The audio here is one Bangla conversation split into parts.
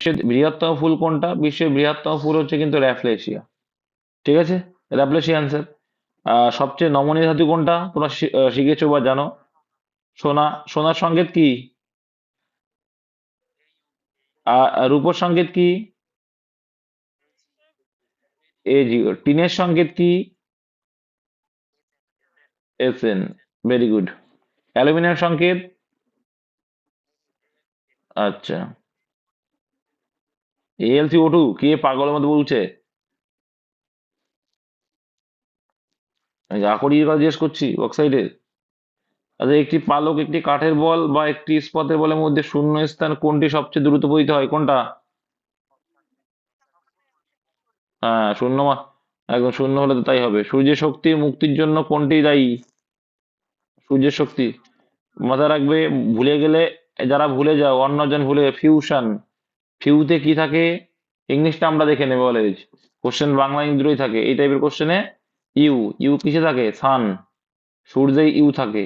বিশ্বের বৃহত্তম ফুল কোনটা? বিশ্বের বৃহত্তম ফুল হচ্ছে কিন্তু র্যাফলেশিয়া। ঠিক আছে, র্যাফলেশিয়া আনসার। সবচেয়ে নমনীয় ধাতু কোনটা? তোমরা শিখেছো বা জানো? সোনা। সোনার সংকেত কি? রূপোর সংকেত কি? এজি। টিনের সংকেত কি? এসএন। Very good. অ্যালুমিনিয়াম সংকেত? আচ্ছা। AlCO2 কে পাগলের মতো বলছে? আমি যা করি কথা জিজ্ঞেস করছি অক্সাইডের। আচ্ছা, একটি পালক, একটি কাঠের বল বা একটি ইস্পাতের বলের মধ্যে শূন্য স্থান কোনটি সবচেয়ে দ্রুত পতিত হয়? কোনটা? হ্যাঁ, একদম শূন্য হলে তো তাই হবে। সূর্যের শক্তির মুক্তির জন্য কোনটি দায়ী? সূর্যের শক্তি। মাথায় রাখবে, ভুলে গেলে, যারা ভুলে যাও, অন্যজন ভুলে, ফিউশন। ফিউতে কি থাকে? ইংলিশটা আমরা দেখে নেবো অলওয়েজ। কোশ্চেন বাংলা ইংরেজি থাকে এই টাইপের কোশ্চেনে। ইউ। ইউ কিসে থাকে? সান। সূর্যেই ইউ থাকে।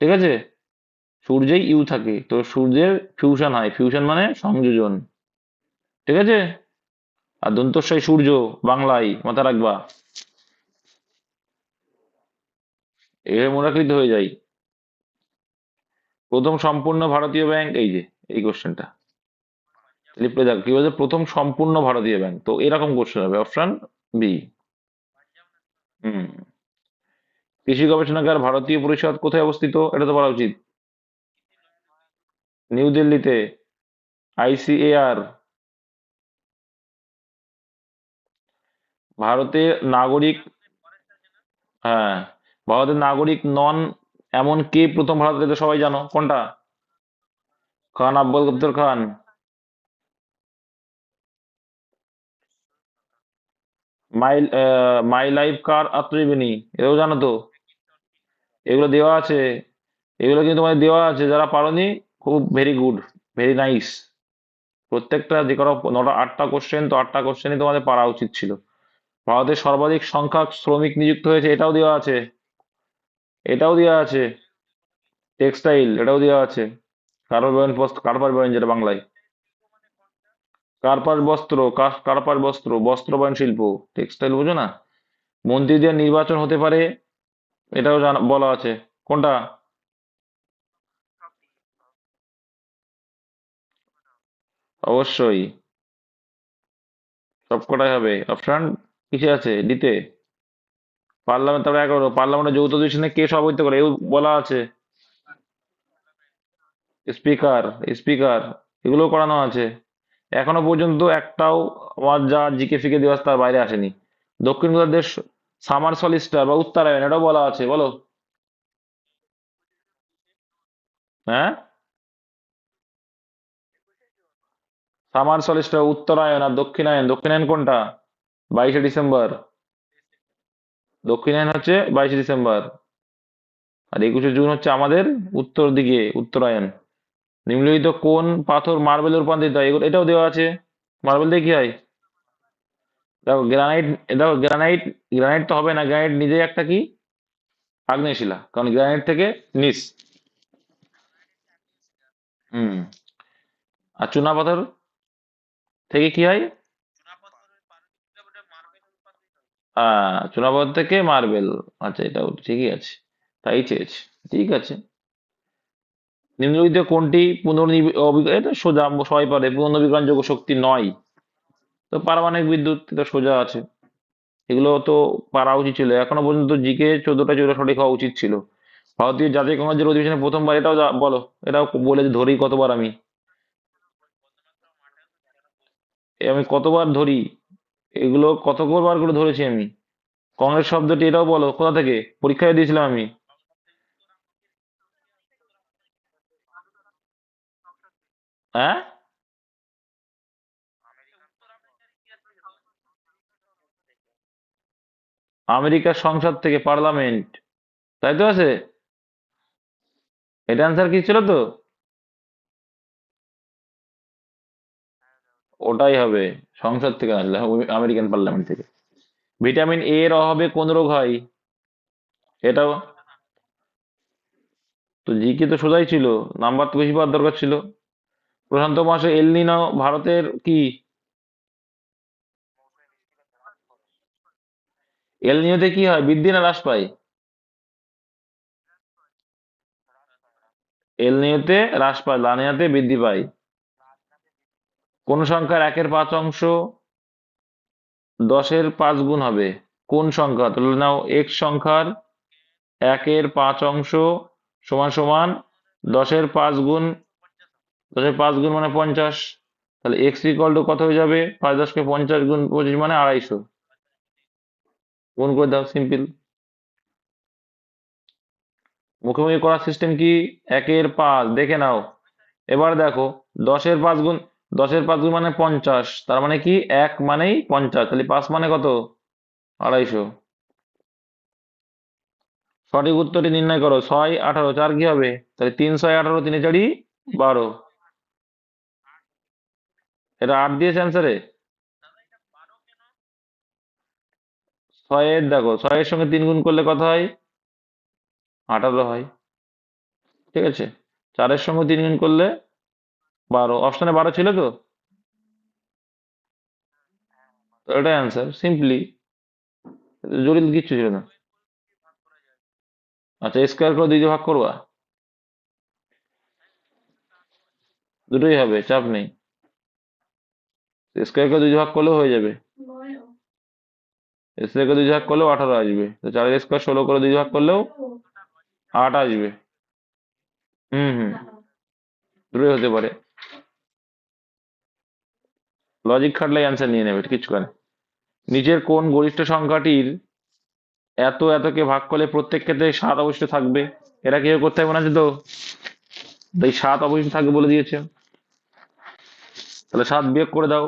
ঠিক আছে, সূর্যেই ইউ থাকে, তো সূর্যের ফিউশন হয়। ফিউশন মানে সংযোজন। ঠিক আছে। আর দন্তস্বই সূর্য, বাংলায় মাথা রাখবা। এভাবে মনে রাখলেই তো হয়ে যায়। প্রথম সম্পূর্ণ ভারতীয় ব্যাংক, এই যে এই কোশ্চেনটা লিখে দেখ কি বলছে, প্রথম সম্পূর্ণ ভারতীয় ব্যাংক, তো এরকম কোশ্চেন হবে, অপশন বি। হুম। কৃষি গবেষণাগার ভারতীয় পরিষদ কোথায় অবস্থিত? এটা তো বলা উচিত। নিউ দিল্লিতে। ICAR। ভারতের নাগরিক। হ্যাঁ, ভারতের নাগরিক নন এমন কে প্রথম ভারতে? তো সবাই জানো, কোনটা? খান আব্বাস গুপ্তর খান। মাই মাই লাইফ কার আত্মজীবনী, এটাও জানো তো? এগুলো দেওয়া আছে। এগুলো কিন্তু তোমাদের দেওয়া আছে, যারা পারোনি, খুব ভেরি গুড, ভেরি নাইস। প্রত্যেকটা যে কোনো নটা আটটা কোশ্চেন, তো আটটা কোশ্চেনই তোমাদের পারা উচিত ছিল। ভারতের সর্বাধিক সংখ্যক শ্রমিক নিযুক্ত হয়েছে, এটাও দেওয়া আছে। এটাও দেওয়া আছে। টেক্সটাইল, এটাও দেওয়া আছে। কার্পাস বয়ন বস্ত্র, কার্পাস বয়ন যেটা বাংলায়। কার্পাস বস্ত্র, কার্পাস বস্ত্র, বস্ত্র বয়ন শিল্প। টেক্সটাইল বুঝো না? মন্ত্রীদের নির্বাচন হতে পারে, এটাও বলা আছে। কোনটা? অবশ্যই। সবকটাই হবে। অপশন কিসে আছে? ডিতে। পার্লামেন্ট, তারপরে 11, পার্লামেন্টের যৌথ অধিবেশনে কে সভাপতিত্ব করে? এও বলা আছে। স্পিকার। স্পিকার। এগুলো করানো আছে। এখনো পর্যন্ত একটাও আমার যা জিকে ফিকে দেওয়া আছে তার বাইরে আসেনি। দক্ষিণ গোলার্ধের দেশ সামার সলিস্টার বা উত্তরায়ণ, এটাও বলা আছে, বলো। হ্যাঁ, সামার সলিস্টার উত্তরায়ণ, আর দক্ষিণায়ন, দক্ষিণায়ন কোনটা? 22শে ডিসেম্বর। দক্ষিণায়ন হচ্ছে 22শে ডিসেম্বর। আর 21শে জুন হচ্ছে আমাদের উত্তর দিকে, উত্তরায়ণ। নিম্নলিখিত কোন পাথর মার্বেলে রূপান্তরিত হয়? এটাও দেওয়া আছে। মার্বেল দিয়ে কি হয়? দেখো গ্রানাইট। দেখো গ্রানাইট। গ্রানাইট তো হবে না, গ্রানাইট নিজেই একটা কি? আগ্নেয় শিলা, কারণ গ্রানাইট থেকে নিস। হুম। আর চুনা পাথর থেকে কি হয়? চুনা পাথর থেকে মার্বেল। আচ্ছা, এটাও ঠিকই আছে, তাই চেয়েছে। ঠিক আছে। নিম্নলিখিত কোনটি এটা সোজা, সবাই পারে, পুনর্নবীকরণযোগ্য শক্তি নয়? তো পারমাণবিক বিদ্যুৎ, এটা সোজা আছে। এগুলো তো পারা উচিত ছিল। এখনো পর্যন্ত জিকে 14টা যেগুলো সঠিক হওয়া উচিত ছিল। ভারতীয় জাতীয় কংগ্রেসের অধিবেশনে প্রথমবার, এটাও বলো। এটাও বলে ধরি কতবার আমি? আমি কতবার ধরি? এগুলো কতবার করে ধরেছি আমি? কংগ্রেস শব্দটি, এটাও বলো কোথা থেকে, পরীক্ষায় দিয়েছিলাম আমি। হ্যাঁ, আমেরিকার সংসদ থেকে, পার্লামেন্ট। তাই তো আছে। এটা অ্যান্সার কি ছিল তো? ওটাই হবে। সংসদ থেকে আসলে আমেরিকান পার্লামেন্ট থেকে। ভিটামিন এ এর অভাবে কোন রোগ হয়? এটাও তো জিকে তো সোজাই ছিল, নাম্বার তো বেশি পাওয়ার দরকার ছিল। প্রশান্ত মহাসাগর এল নিনো ভারতের কি? এল নিনোতে কি হয়, বৃদ্ধি না হ্রাস পায়? এল নিনোতে হ্রাস পায়, লা নিনোতে বৃদ্ধি পায়। কোন সংখ্যার 1/5 10 এর 5 গুণ হবে? কোন সংখ্যা? তাহলে নাও এক্স সংখ্যার 1/5 সমান সমান 10 এর 5 গুণ। 10 এর 5 গুণ মানে 50। তাহলে এক্স ইকুয়াল টু কত হয়ে যাবে? 5×10 = 50 গুণ 25 মানে 250। গুণ করে দাও, সিম্পল। মুখোমুখি করার সিস্টেম কি? 1/5 দেখে নাও। এবার দেখো, 10 এর 5 গুণ, 10 এর 5 গুণ মানে 50, তার মানে কি 1 মানেই 50, তাহলে 5 মানে কত? 250। সঠিক উত্তরটি নির্ণয় করো। 6, 18, 4 কি হবে? তাহলে 3, 6, 18, 3, 4, 12। এটা 8 দিয়েছে অ্যান্সারে। 6 এর দেখো, 6 এর সঙ্গে 3 গুণ করলে কত হয়? 18 হয়। ঠিক আছে। 4 এর সঙ্গে 3 গুণ করলে 12, অপশনে 12 ছিল তো? তো এটাই অ্যান্সার, সিম্পলি। জটিল কিচ্ছু ছিল না। আচ্ছা, স্কোয়ার করে 2 দিয়ে ভাগ করবা? দুটোই হবে, চাপ নেই। স্কোয়ার করে 2 দিয়ে ভাগ করলেও হয়ে যাবে। স্কোয়ার করে 2 দিয়ে ভাগ করলেও 18 আসবে। তো 4 স্কোয়ার 16 করে 2 দিয়ে ভাগ করলেও 8 আসবে। হুম হুম, দুটোই হতে পারে। লজিক খাটলে অ্যান্সার নিয়ে নেবে, কিছু করে। নিচের কোন গরিষ্ঠ সংখ্যাটির এতকে ভাগ করলে প্রত্যেক ক্ষেত্রে 7 অবশিষ্ট থাকবে? এটা কিভাবে করতে হবে মনে আছে তো? এই 7 অবশিষ্ট থাকবে বলে দিয়েছে। তাহলে 7 বিয়োগ করে দাও।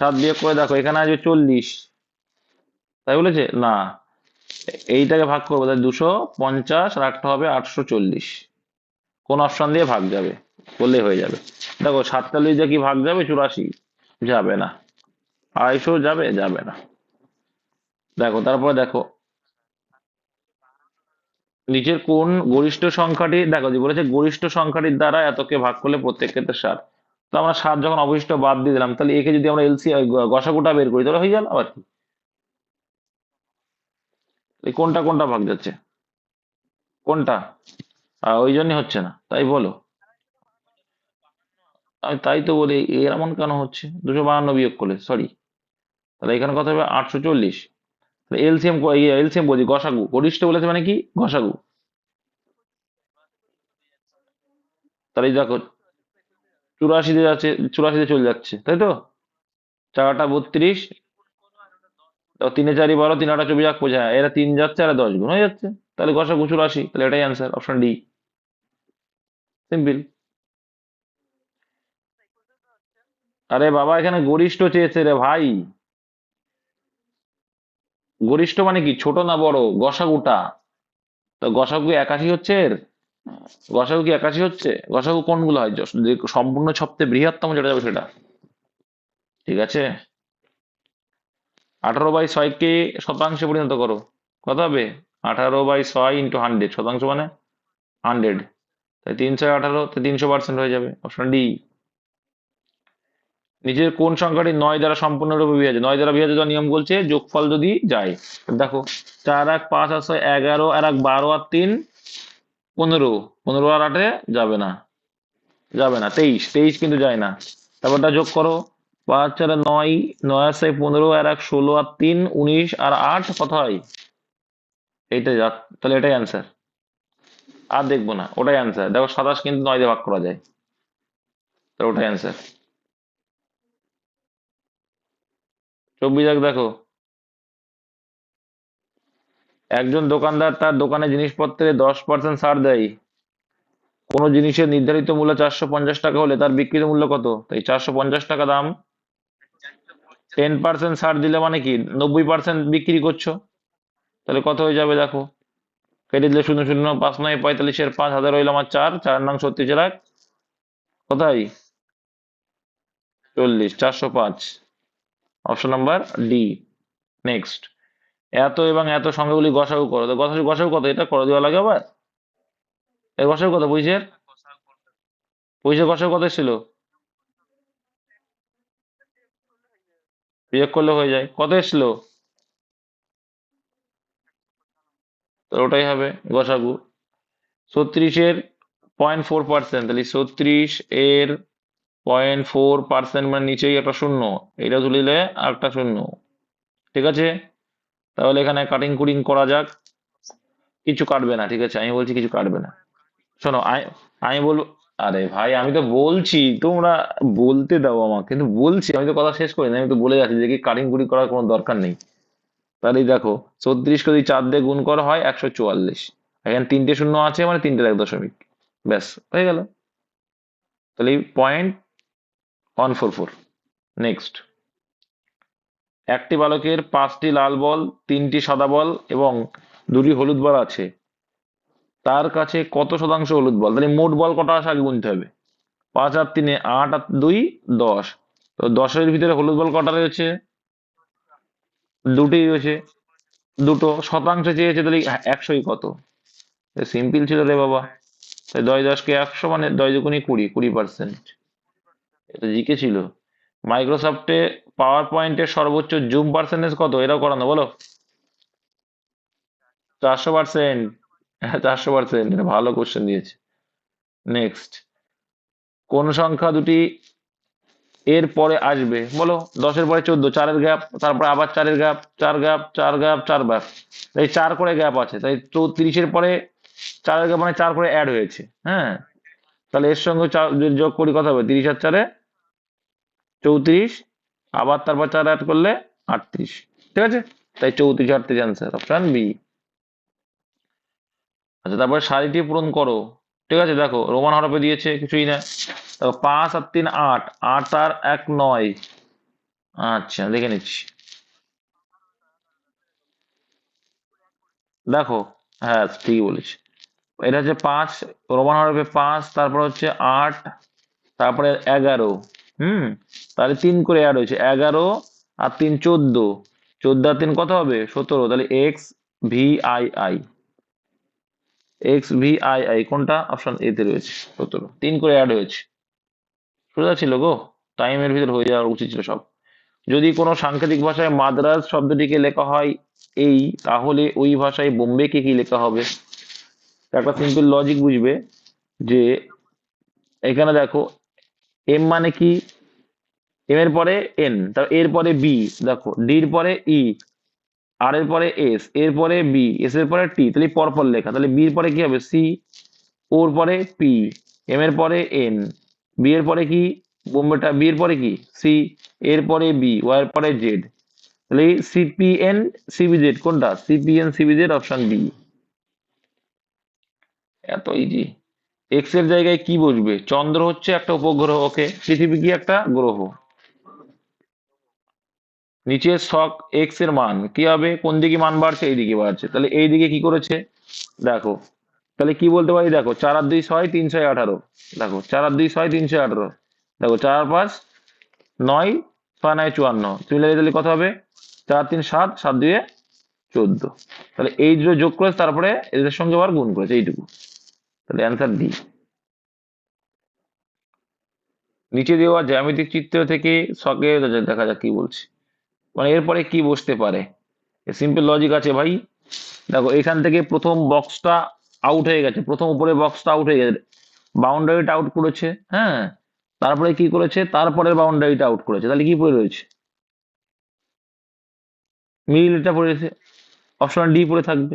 7 বিয়োগ করে দেখো, এখানে আসবে 40। তাই বলেছে না, এইটাকে ভাগ করবো, তাহলে 250 আর একটা হবে 840। কোন অপশন দিয়ে ভাগ যাবে বললেই হয়ে যাবে। দেখো 47 দিয়ে কি ভাগ যাবে? 84 যাবে না। 250 যাবে? যাবে না। দেখো তারপরে দেখো, নিচের কোন গরিষ্ঠ সংখ্যাটি, দেখো যে বলেছে গরিষ্ঠ সংখ্যাটির দ্বারা এতকে ভাগ করলে প্রত্যেক ক্ষেত্রে 7। তো আমরা 7 যখন অবশিষ্ট বাদ দিয়ে দিলাম, তাহলে একে যদি আমরা এলসি গসাগুটা বের করি তাহলে হয়ে গেল আবার কি। এই কোনটা কোনটা ভাগ যাচ্ছে? কোনটা? ওই জন্যই হচ্ছে না, তাই বলো। আমি তাই তো বলি, এমন কেন হচ্ছে? 252 বিয়োগ করলে, সরি, তাহলে এখানে কত হবে? 840। এলসিএম, এলসিএম বলছি, গসাগু, গরিষ্ঠ বলেছে মানে কি? গসাগু। তাহলে এই দেখো, 84 যাচ্ছে, 84 চলে যাচ্ছে, তাই তো? 4×8 = 32। 3×4 = 12, 3×8 = 24, 25, হ্যাঁ, এরা 3 যাচ্ছে আর 10 গুণ হয়ে যাচ্ছে। তাহলে গসাগু 84, তাহলে এটাই অ্যান্সার, অপশন ডি। সিম্পল। আরে বাবা, এখানে গরিষ্ঠ চেয়েছে রে ভাই। গরিষ্ঠ মানে কি, ছোট না বড়? গসাগুটা। তো গসাগু 81 হচ্ছে এর? গসাগু কি 81 হচ্ছে? গসাগু কোনগুলো হয়? যে সম্পূর্ণ সবচেয়ে বৃহত্তম যেটা যাবে সেটা। ঠিক আছে। 18/6 কে শতাংশে পরিণত করো, কত হবে? 18/6 × 100 শতাংশ মানে 100। তাই 318, 300% হয়ে যাবে, অপশন ডি। নিচের কোন সংখ্যাটি 9 দ্বারা সম্পূর্ণরূপে বিভাজ্য? 9 দ্বারা বিভাজ্য যাওয়ার নিয়ম বলছে যোগফল যদি যায়। দেখো, 4, 1, 5, 8, 11, আর 1, 12, আর 3, 15। 15 আর 8-এ যাবে না, যাবে না। 23, 23 কিন্তু যায় না। তারপরটা যোগ করো, 5, 4, 9, 9, 7, 15, আর 1, 16, আর 3, 19, আর 8 কত হয়? এইটা যা, তাহলে এটাই অ্যান্সার। আর দেখবো না, ওটাই অ্যান্সার। দেখো 27 কিন্তু 9 দিয়ে ভাগ করা যায়, তাহলে ওটাই অ্যান্সার। 24 দেখো, একজন দোকানদার তার দোকানে জিনিসপত্রে 10% ছাড় দেয়। কোনো জিনিসের নির্ধারিত মূল্য 450 টাকা হলে তার বিক্রিত মূল্য কত? তাই 450 টাকা দাম। 10% ছাড় দিলে মানে কি 90% বিক্রি করছো, তাহলে কত হয়ে যাবে দেখো। কেটে দিলে শূন্য শূন্য, 5×9 = 45, 5 হাজার হইলো আমার 4, 4×9 = 36, কোথায়? 40, 405, অপশন নাম্বার ডি। নেক্সট, এত এবং এত সংখ্যাগুলি গসাগু করো। তো গসাগু, গসাগু কত? এটা করে দেওয়া লাগে আবার। এর গসাগু কত বুঝছে? পঁচিশে কষে কত ছিল? বিয়োগ করলে হয়ে যায়, কত এসছিল? তো ওটাই হবে গসাগু। 36-এর 0.4%, তাহলে 36 এর 0.4% মানে নিচেই একটা শূন্য, এটা তুলে দিলে আর একটা শূন্য। ঠিক আছে, তাহলে এখানে কাটিং কুটিং করা যাক। কিছু কাটবে না, ঠিক আছে, আমি বলছি কিছু কাটবে না। শোনো, আমি বলবো। আরে ভাই, আমি তো বলছি, তোমরা বলতে দাও আমাকে, কিন্তু বলছি, আমি তো কথা শেষ করি না, আমি তো বলে যাচ্ছি যে কি কাটিং কুটিং করার কোনো দরকার নেই। তাহলে এই দেখো, 36 যদি 4 দিয়ে গুণ করা হয় 144। এখানে তিনটে শূন্য আছে মানে তিনটে এক দশমিক, ব্যাস হয়ে গেল। তাহলে 0.144। নেক্সট, একটি বালকের 5টি লাল বল, 3টি সাদা বল এবং 2টি হলুদ বল আছে। তার কাছে কত শতাংশ হলুদ বল? তাহলে মোট বল কটা আছে আগে গুনতে হবে। 5 আর 3, 8 আর 2, 10। তো 10-এর ভিতরে হলুদ বল কটা রয়েছে? দুটোই রয়েছে। দুটো শতাংশ চেয়েছে, তাহলে 100ই কত? সিম্পল ছিল রে বাবা। তাই 10 10 কে 100 মানে 10 দুগুণে 20, 20%। এটা জিকে ছিল। মাইক্রোসফটে পাওয়ার পয়েন্টের সর্বোচ্চ জুম পার্সেন্টেজ কত? এটাও করানো, বলো। 400%। হ্যাঁ, 400%, এটা ভালো কোশ্চেন দিয়েছে। নেক্সট, কোন সংখ্যা দুটি এর পরে আসবে, বলো। 10-এর পরে 14, 4-এর গ্যাপ, তারপরে আবার 4-এর গ্যাপ, 4 গ্যাপ, 4 গ্যাপ, 4 গ্যাপ, এই 4 করে গ্যাপ আছে, তাই 34-এর পরে 4-এর গ্যাপ মানে 4 করে অ্যাড হয়েছে। হ্যাঁ, তাহলে এর সঙ্গে 4 যদি যোগ করি কত হবে? 30 আর 4-এ 34, আবার তারপর 4 অ্যাড করলে 38। ঠিক আছে, তাই 34 38 অ্যান্সার, অপশন বি। আচ্ছা, তারপরে সারিটি পূরণ করো। ঠিক আছে, দেখো রোমান হরফে দিয়েছে, কিছুই না। দেখো 5 আর 3 8, 8 আর 1 9। আচ্ছা, দেখে নিচ্ছি। দেখো, হ্যাঁ ঠিকই বলেছি। এটা হচ্ছে 5, রোমান হরফে 5, তারপর হচ্ছে 8, তারপরে 11। হুম, তাহলে 3 করে অ্যাড হয়েছে, 11 আর 3 14। 14 আর 3 কত হবে? 17। তাহলে XVII, XVII কোনটা? অপশন এ তে রয়েছে, 17। 3 করে অ্যাড হয়েছে, সোজা ছিল গো। টাইমের ভিতর হয়ে যাওয়ার উচিত ছিল সব। যদি কোনো সাংকেতিক ভাষায় মাদ্রাজ শব্দটিকে লেখা হয় এই, তাহলে ওই ভাষায় বোম্বেকে কি লেখা হবে? একটা সিম্পল লজিক বুঝবে, যে এখানে দেখো, এম মানে কি? এম এর পরে এন, তার এর পরে বি, দেখো ডির পরে ই, আর এর পরে এস, এর পরে বি, এস এর পরে টি, তাহলে পরপর লেখা, তাহলে বির পরে কি হবে? সি, ওর পরে পি, এম এর পরে এন, বি এর পরে কি? বোম্বেটা বি এর পরে কি? সি, এর পরে বি, ওয়াই এর পরে জেড। তাহলে সিপিএন সিবিজেড কোনটা? CPN CBZ, option B. এত ইজি। এক্স এর জায়গায় কি বসবে? চন্দ্র হচ্ছে একটা উপগ্রহ, ওকে, পৃথিবী কি একটা গ্রহ। নিচের ছক এক্স এর মান কি হবে? কোন দিকে মান বাড়ছে? এই দিকে বাড়ছে, তাহলে এই দিকে কি করেছে? দেখো, তাহলে কি বলতে পারি? দেখো 4 আর 2 6, 3 6 18। দেখো 4 আর 2 6, 3 6 18। দেখো 4 আর 5 9, 6 9 54। তুমি লাগে তাহলে কত হবে? 4 3 7, 7 2 14। তাহলে এই দুটো যোগ করেছে, তারপরে এদের সঙ্গে আবার গুণ করেছে, এইটুকু। তাহলে অ্যান্সার ডি। নিচে দেওয়া জ্যামিতিক চিত্র থেকে ছকে দেখা যাক কি বলছে, মানে এরপরে কি বসতে পারে। সিম্পল লজিক আছে ভাই। দেখো এখান থেকে প্রথম বক্সটা আউট হয়ে গেছে, প্রথম উপরে বক্সটা আউট হয়ে গেছে, বাউন্ডারিটা আউট করেছে। হ্যাঁ, তারপরে কি করেছে? তারপরের বাউন্ডারিটা আউট করেছে, তাহলে কি পড়ে রয়েছে? মিডিলটা পড়ে রয়েছে, অপশন ডি পড়ে থাকবে।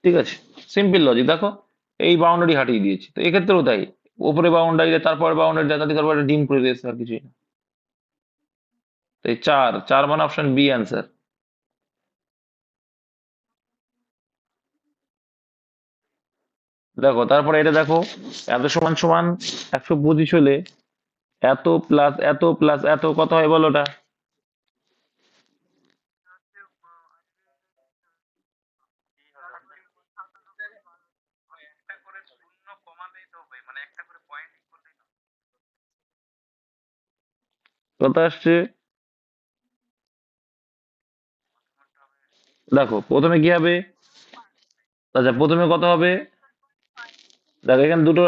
ঠিক আছে, সিম্পল লজিক। দেখো এই বাউন্ডারি হাটিয়ে দিয়েছে, তো এক্ষেত্রেও তাই, উপরে বাউন্ডারি, তারপরে বাউন্ডারি, তারপরে ডিম করে দিয়েছে, আর কিছুই না। তো এই 4 4 মানে অপশন বি অ্যান্সার। দেখো তারপরে এটা দেখো, এত সমান সমান 125 হলে এত প্লাস এত প্লাস এত কত হয় বলো ওটা? কত আসছে? দেখো প্রথমে কি হবে? আচ্ছা, প্রথমে কত হবে? দেখো এখানে দুটো,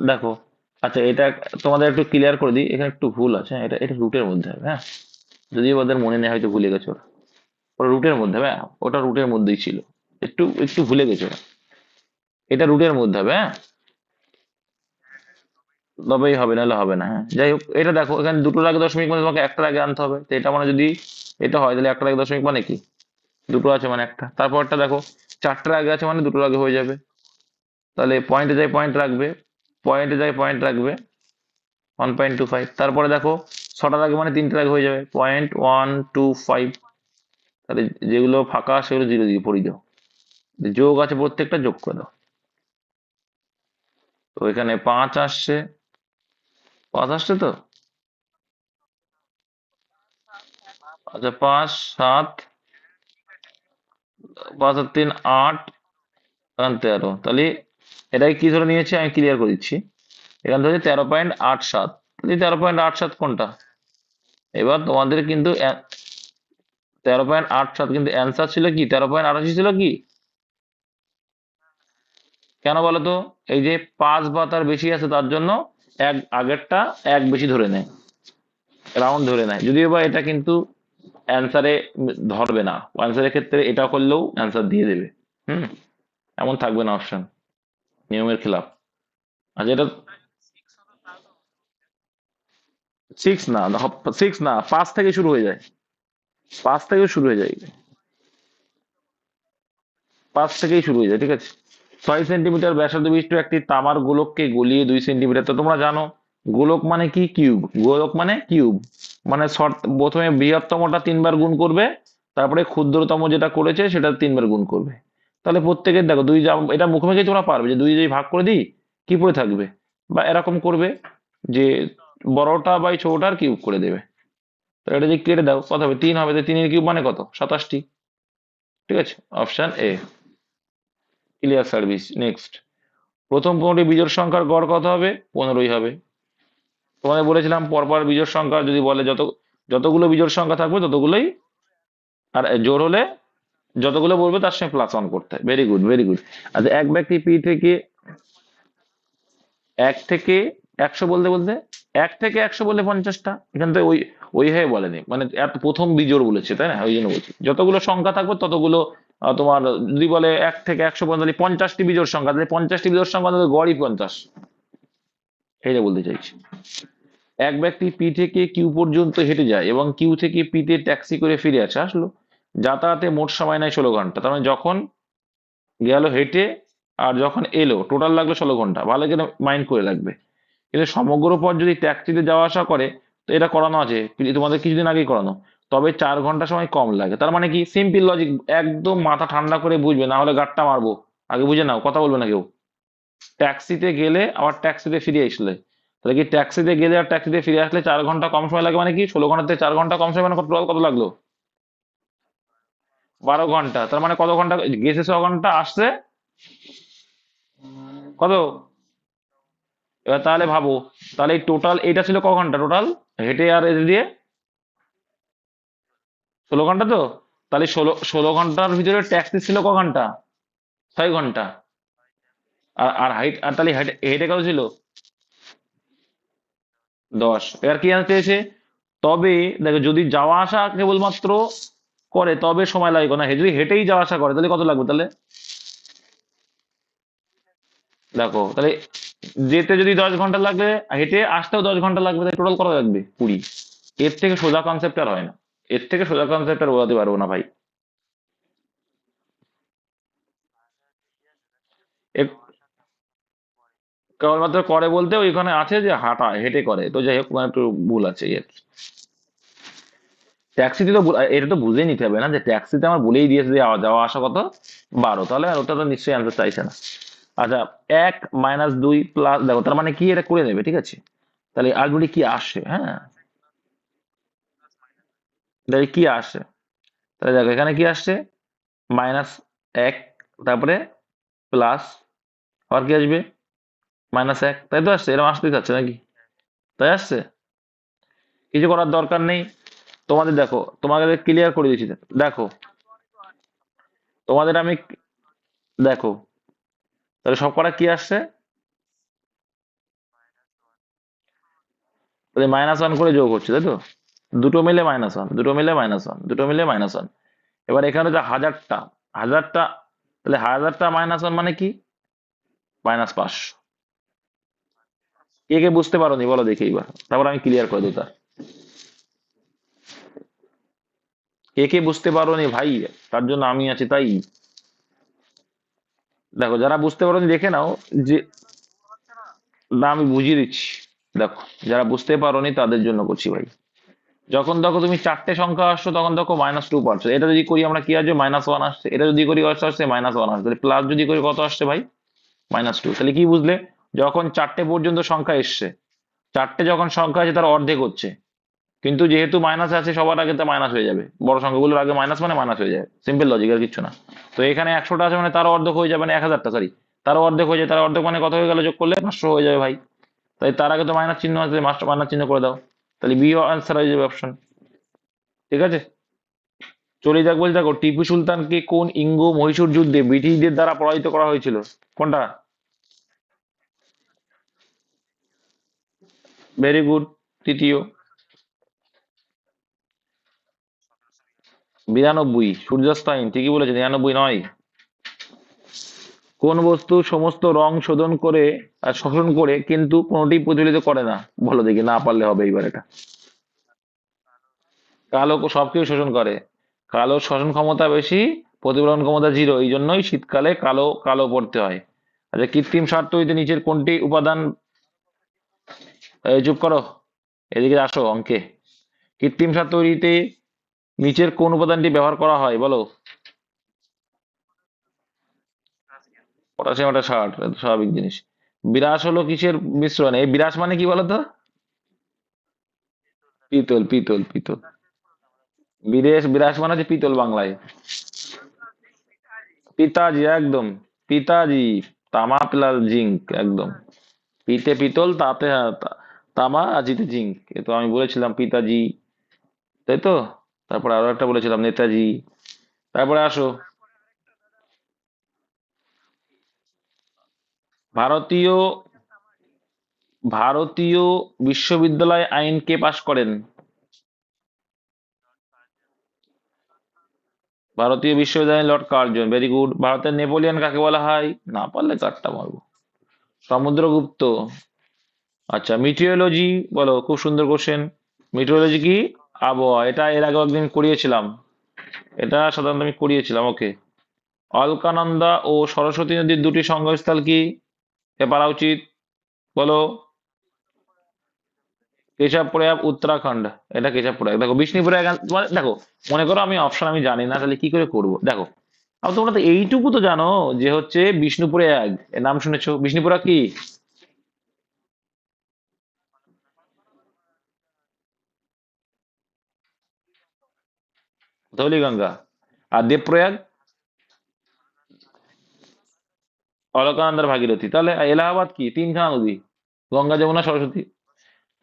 দেখো আচ্ছা, এটা তোমাদের একটু ক্লিয়ার করে দিই, এখানে একটু ভুল আছে, হ্যাঁ, এটা এটা রুটের মধ্যে হবে, হ্যাঁ। যদিও ওদের মনে নেই, হয়তো ভুলে গেছো ওরা। ওটা রুটের মধ্যে হবে, হ্যাঁ, ওটা রুটের মধ্যেই ছিল। একটু একটু ভুলে গেছো ওরা। এটা রুটের মধ্যে হবে, হ্যাঁ। তবেই হবে, নাহলে হবে না, হ্যাঁ। যাই হোক, এটা দেখো, এখানে দুটোর আগে দশমিক মানে তোমাকে একটার আগে আনতে হবে, তো এটা মানে যদি এটা হয়, তাহলে একটার আগে দশমিক মানে কি, দুটো আছে মানে একটা। তারপরটা দেখো, চারটার আগে আছে মানে দুটোর আগে হয়ে যাবে, তাহলে পয়েন্টে যায় পয়েন্ট রাখবে, পয়েন্টে যায় পয়েন্ট রাখবে, 1.25। তারপরে দেখো, ছটার আগে মানে তিনটার আগে হয়ে যাবে, 0.125। তাহলে যেগুলো ফাঁকা সেগুলো জিরো দিয়ে পড়ি দাও, যোগ আছে প্রত্যেকটা, যোগ করে দাও। তো এখানে 5 আসছে, 5 আসছে তো। আচ্ছা, 5 7, 5 আর 3 8, এখান 13, তাহলে এটাই কি ধরে নিয়েছে আমি ক্লিয়ার করে দিচ্ছি। এখান থেকে 13.87, তাহলে 13.87 কোনটা? এবার তোমাদের কিন্তু 13.87 কিন্তু অ্যান্সার ছিল কি 13.88 ছিল কি? কেন বলো তো? এই যে 5 বা তার বেশি আছে, তার জন্য এক আগেরটা এক বেশি ধরে নেয়, রাউন্ড ধরে নেয়। যদিও বা এটা কিন্তু অ্যান্সারে ধরবে না, অ্যান্সারের ক্ষেত্রে এটা করলেও অ্যান্সার দিয়ে দেবে। হুম, এমন থাকবে না অপশন, নিয়মের খেলাফ। আচ্ছা, এটা 6 না, 6 না, 5 থেকে শুরু হয়ে যায়, 5 থেকে শুরু হয়ে যায়, 5 থেকেই শুরু হয়ে যায়, ঠিক আছে। 6 সেন্টিমিটার ব্যাসার্ধ বিশিষ্ট একটি তামার গোলককে গলিয়ে 2 সেন্টিমিটার, তো তোমরা জানো গোলক মানে কি, কিউব। গোলক মানে কিউব, মানে প্রথমে বৃহত্তমটা 3 বার গুণ করবে, তারপরে ক্ষুদ্রতম যেটা করেছে সেটা 3 বার গুণ করবে। তাহলে প্রত্যেকের দেখো দুই এটা মুখোমুখি তোমরা পারবে, যে দুই যদি ভাগ করে দিই কি পড়ে থাকবে, বা এরকম করবে যে বড়টা বাই ছোটটার কিউব করে দেবে। তো এটা যদি কেটে দাও কত হবে, 3 হবে, তো 3-এর কিউব মানে কত, 27টি। ঠিক আছে, option A, clear service. Next, প্রথম 15টি বিজোড় সংখ্যার গড় কত হবে, 15ই হবে। তোমাদের বলেছিলাম পরপর বিজোড় সংখ্যা যদি বলে, যতগুলো বিজোড় সংখ্যা থাকবে ততগুলোই, আর জোড় হলে যতগুলো বলবে তার সঙ্গে +1 করতে হয়। Very good, very good. আচ্ছা, এক ব্যক্তি পি থেকে 1 থেকে 100 বলতে বলতে, 1 থেকে 100 বললে 50টা, এখান থেকে ওই ওইভাবে বলেনি, মানে এত প্রথম বিজোড় বলেছে, তাই না, ওই জন্য বলছি যতগুলো সংখ্যা থাকবে ততগুলো। তোমার যদি বলে 1 থেকে 100 পর্যন্ত, তাহলে 50টি বিজোড় সংখ্যা, তাহলে 50টি বিজোড় সংখ্যা, তাহলে গড়ই 50। এটা বলতে চাইছি। এক ব্যক্তি পি থেকে কিউ পর্যন্ত হেঁটে যায় এবং কিউ থেকে পি তে ট্যাক্সি করে ফিরে আসলো। যাতায়াতে মোট সময় নেয় 16 ঘন্টা। তার মানে যখন গেল হেঁটে আর যখন এলো টোটাল লাগলো 16 ঘন্টা। ভালো করে মাইন্ড করে রাখবে। কিন্তু সমগ্র পথ যদি ট্যাক্সিতে যাওয়া আসা করে, তো এটা করানো আছে তোমাদের কিছুদিন আগেই করানো, তবে 4 ঘন্টা সময় কম লাগে। তার মানে কি, সিম্পল লজিক, একদম মাথা ঠান্ডা করে বুঝবে, না হলে গাঁটটা মারবো। আগে বুঝে নাও, কথা বলবে না কেউ। ট্যাক্সিতে গেলে আবার ট্যাক্সিতে ফিরে আসলে, তাহলে কি ট্যাক্সিতে গেলে আর ট্যাক্সিতে ফিরে আসলে 4 ঘন্টা কম সময় লাগে, মানে কি 16 ঘন্টাতে 4 ঘন্টা কম সময়, মানে কত কত লাগলো, 12 ঘন্টা। তার মানে কত ঘন্টা গেছে, 6 ঘন্টা, আসছে কত। এবার তাহলে ভাবো, তাহলে এই টোটাল এটা ছিল ক ঘন্টা টোটাল, হেঁটে আর এ দিয়ে 16 ঘন্টা তো। তাহলে ষোলো ষোলো ঘন্টার ভিতরে ট্যাক্সি ছিল ক ঘন্টা, 6 ঘন্টা। আর হাইট, আর তাহলে হেঁটে হেঁটে কত ছিল, 10। এবার কি জানতে চেয়েছে, তবে দেখো যদি যাওয়া আসা কেবলমাত্র করে তবে সময় লাগবে না, যদি হেঁটেই যাওয়া আসা করে তাহলে কত লাগবে তাহলে, দেখো তাহলে যেতে যদি 10 ঘন্টা লাগবে, হেঁটে আসতেও 10 ঘন্টা লাগবে, তাই টোটাল কত লাগবে, 20। এর থেকে সোজা কনসেপ্ট আর হয় না, এর থেকে সোজা কনসেপ্ট আর বোঝাতে পারবো না ভাই। এ- কেবলমাত্র করে বলতে ওইখানে আছে যে হাঁটা হেঁটে করে, তো যাই হোক, মানে একটু ভুল আছে এই আর কি। ট্যাক্সিতে তো এটা তো বুঝেই নিতে হবে না, যে ট্যাক্সিতে আমার বলেই দিয়েছে যে যাওয়া আসা কত, 12, তাহলে আর ওটা তো নিশ্চয়ই আনসার চাইছে না। আচ্ছা, 1 - 2 প্লাস, দেখো তার মানে কি, এটা করে নেবে, ঠিক আছে। তাহলে আলটিমেটলি কি আসে, হ্যাঁ, তাহলে কি আসে, তাহলে দেখো এখানে কি আসছে, -1, তারপরে প্লাস, আবার কি আসবে, -1, তাই তো আসছে, এরকম আসতেই যাচ্ছে নাকি, তাই আসছে। কিছু করার দরকার নেই, তোমাদের দেখো তোমাকে ক্লিয়ার করে দিচ্ছি। দেখো তোমাদের আমি, দেখো তাহলে সব করা কি আসছে, -1 করে যোগ হচ্ছে, তাই তো? দুটো মিলে -1, দুটো মিলে -1, দুটো মিলে -1। এবার এখানে যে হাজারটা, হাজারটা, তাহলে হাজারটা -1 মানে কি? -500। কে কে বুঝতে পারোনি বলো দেখি এবার, তারপর আমি ক্লিয়ার করে দিই তার। কে কে বুঝতে পারোনি ভাই, তার জন্য আমি আছি তাই। দেখো যারা বুঝতে পারোনি দেখে নাও যে, না আমি বুঝিয়ে দিচ্ছি। দেখো যারা বুঝতে পারোনি তাদের জন্য করছি ভাই। যখন দেখো তুমি চারটে সংখ্যা আসছো তখন দেখো -2 পাচ্ছ, এটা যদি করি আমরা কি আসবে -1 আসছে, এটা যদি করি কত আসছে -1 আসছে, প্লাস যদি করি কত আসছে ভাই -2। তাহলে কি বুঝলে, যখন চারটে পর্যন্ত সংখ্যা এসছে, চারটে যখন সংখ্যা আছে তার অর্ধেক হচ্ছে, কিন্তু যেহেতু মাইনাস আছে সবার আগে তো মাইনাস হয়ে যাবে, বড় সংখ্যাগুলোর আগে মাইনাস মানে মাইনাস হয়ে যাবে, সিম্পল লজিক আর কিছু না। তো এখানে 100টা আছে মানে তার অর্ধেক হয়ে যাবে, মানে 1000টা, সরি, তার অর্ধেক হয়ে যায়, তার অর্ধেক মানে কত হয়ে গেল, যোগ করলে 500 হয়ে যাবে ভাই। তাই তার আগে তো মাইনাস চিহ্ন আছে, মাইনাস চিহ্ন করে দাও, তাহলে বি আনসার হয়ে যাবে অপশন। ঠিক আছে, চলে যাক। বলতে দেখো টিপু সুলতানকে কোন ইঙ্গ মহীশূর যুদ্ধে ব্রিটিশদের দ্বারা পরাজিত করা হয়েছিল? কোনটা? Very good. তৃতীয়। 92 সূর্যাস্তায়ন, ঠিকই বলেছে, 99 নয়। কোন বস্তু সমস্ত রং শোধন করে আর শোষণ করে কিন্তু কোনোটি প্রজ্বলিত করে না? বলো দেখি, না পারলে হবে এইবার এটা। কালো সবকিছু শোষণ করে, কালো শোষণ ক্ষমতা বেশি, প্রতিফলন ক্ষমতা 0, এই জন্যই শীতকালে কালো কালো পড়তে হয়। আচ্ছা, কৃত্রিম সার তৈরিতে নিচের কোনটি উপাদান, এই চুপ করো, এদিকে আসো অঙ্কে। কৃত্রিম সার তৈরিতে নিচের কোন উপাদানটি ব্যবহার করা হয় বলো? পটাশিয়াম একটা সার, এটা তো স্বাভাবিক জিনিস। বিরাস হলো কিসের মিশ্রণ? এই বিরাস মানে কি বলতো? পিতল, পিতল, পিতল। বিরাস মানে হচ্ছে পিতল বাংলায়। পিতাজি, একদম। পিতাজি। তামা প্লাস জিঙ্ক, একদম। পিতে পিতল, তাতে তামা, আজিতে জিঙ্ক, এ তো আমি বলেছিলাম পিতাজি, তাই তো? তারপরে আরো একটা বলেছিলাম নেতাজি। তারপরে আসো, ভারতীয় ভারতীয় বিশ্ববিদ্যালয় আইন কে পাশ করেন? ভারতীয় বিশ্ববিদ্যালয় লর্ড কার্জন, ভেরি গুড। ভারতের নেপোলিয়ন কাকে বলা হয়? না পারলে কাটটা মারবো। সমুদ্রগুপ্ত। আচ্ছা, মিটিওলজি বলো, খুব সুন্দর কোশ্চেন। মিটিওলজি কি? আবহাওয়া, এটা এর আগে একদিন করিয়েছিলাম, এটা সাধারণত আমি করিয়েছিলাম, ওকে। অলকানন্দা ও সরস্বতী নদীর দুটি সঙ্গমস্থল কি? এ পারা উচিত, বলো। কেশব প্রয়াগ, উত্তরাখণ্ড। এটা কেশব প্রয়াগ। দেখো বিষ্ণু প্রয়াগ মানে দেখো, মনে করো আমি অপশন আমি জানি না, তাহলে কি করে করব? দেখো, আর তোমরা তো এইটুকু তো জানো যে হচ্ছে বিষ্ণু প্রয়াগ, এর নাম শুনেছো? বিষ্ণু প্রয়াগ কি? ধৌলিগঙ্গা। আর দেবপ্রয়াগ? অলকানন্দার ভাগীরথী। তাহলে এলাহাবাদ কি? তিনখানা নদী, গঙ্গা যমুনা সরস্বতী।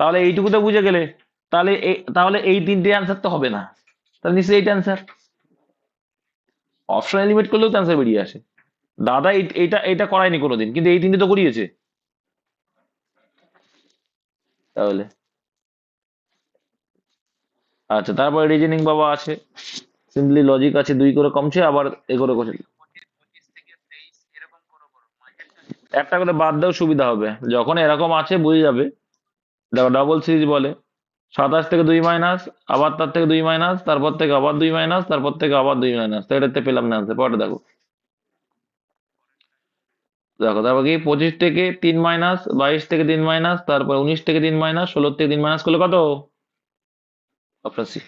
তাহলে এইটুকু তো বুঝে গেলে, তাহলে এই তিনটে অ্যান্সার তো হবে না, তাহলে নিশ্চয়ই এইটা অ্যান্সার। অপশন এলিমিনেট করলেও তো অ্যান্সার বেরিয়ে আসে। দাদা এইটা এটা করায়নি কোনোদিন, কিন্তু এই তিনটে তো করিয়েছে। তাহলে আচ্ছা, তারপরে রিজনিং বাবা আছে, সিম্পলি লজিক আছে, 2 করে কমছে, আবার এগোরে করছে। একটা করে বাদ দাও, সুবিধা হবে, যখন এরকম আছে বুঝে যাবে। দেখো ডাবল সিরিজ বলে, 27 থেকে 2 মাইনাস, আবার তার থেকে 2 মাইনাস, তারপর থেকে আবার 2 মাইনাস, তারপর থেকে আবার 2 মাইনাস, তো এটাতে পেলাম না আনসার। পরে দেখো, দেখো তারপর কি, 25 থেকে 3 মাইনাস, 22 থেকে 3 মাইনাস, তারপর 19 থেকে 3 মাইনাস, 16 থেকে 3 মাইনাস করলে কত? Option C.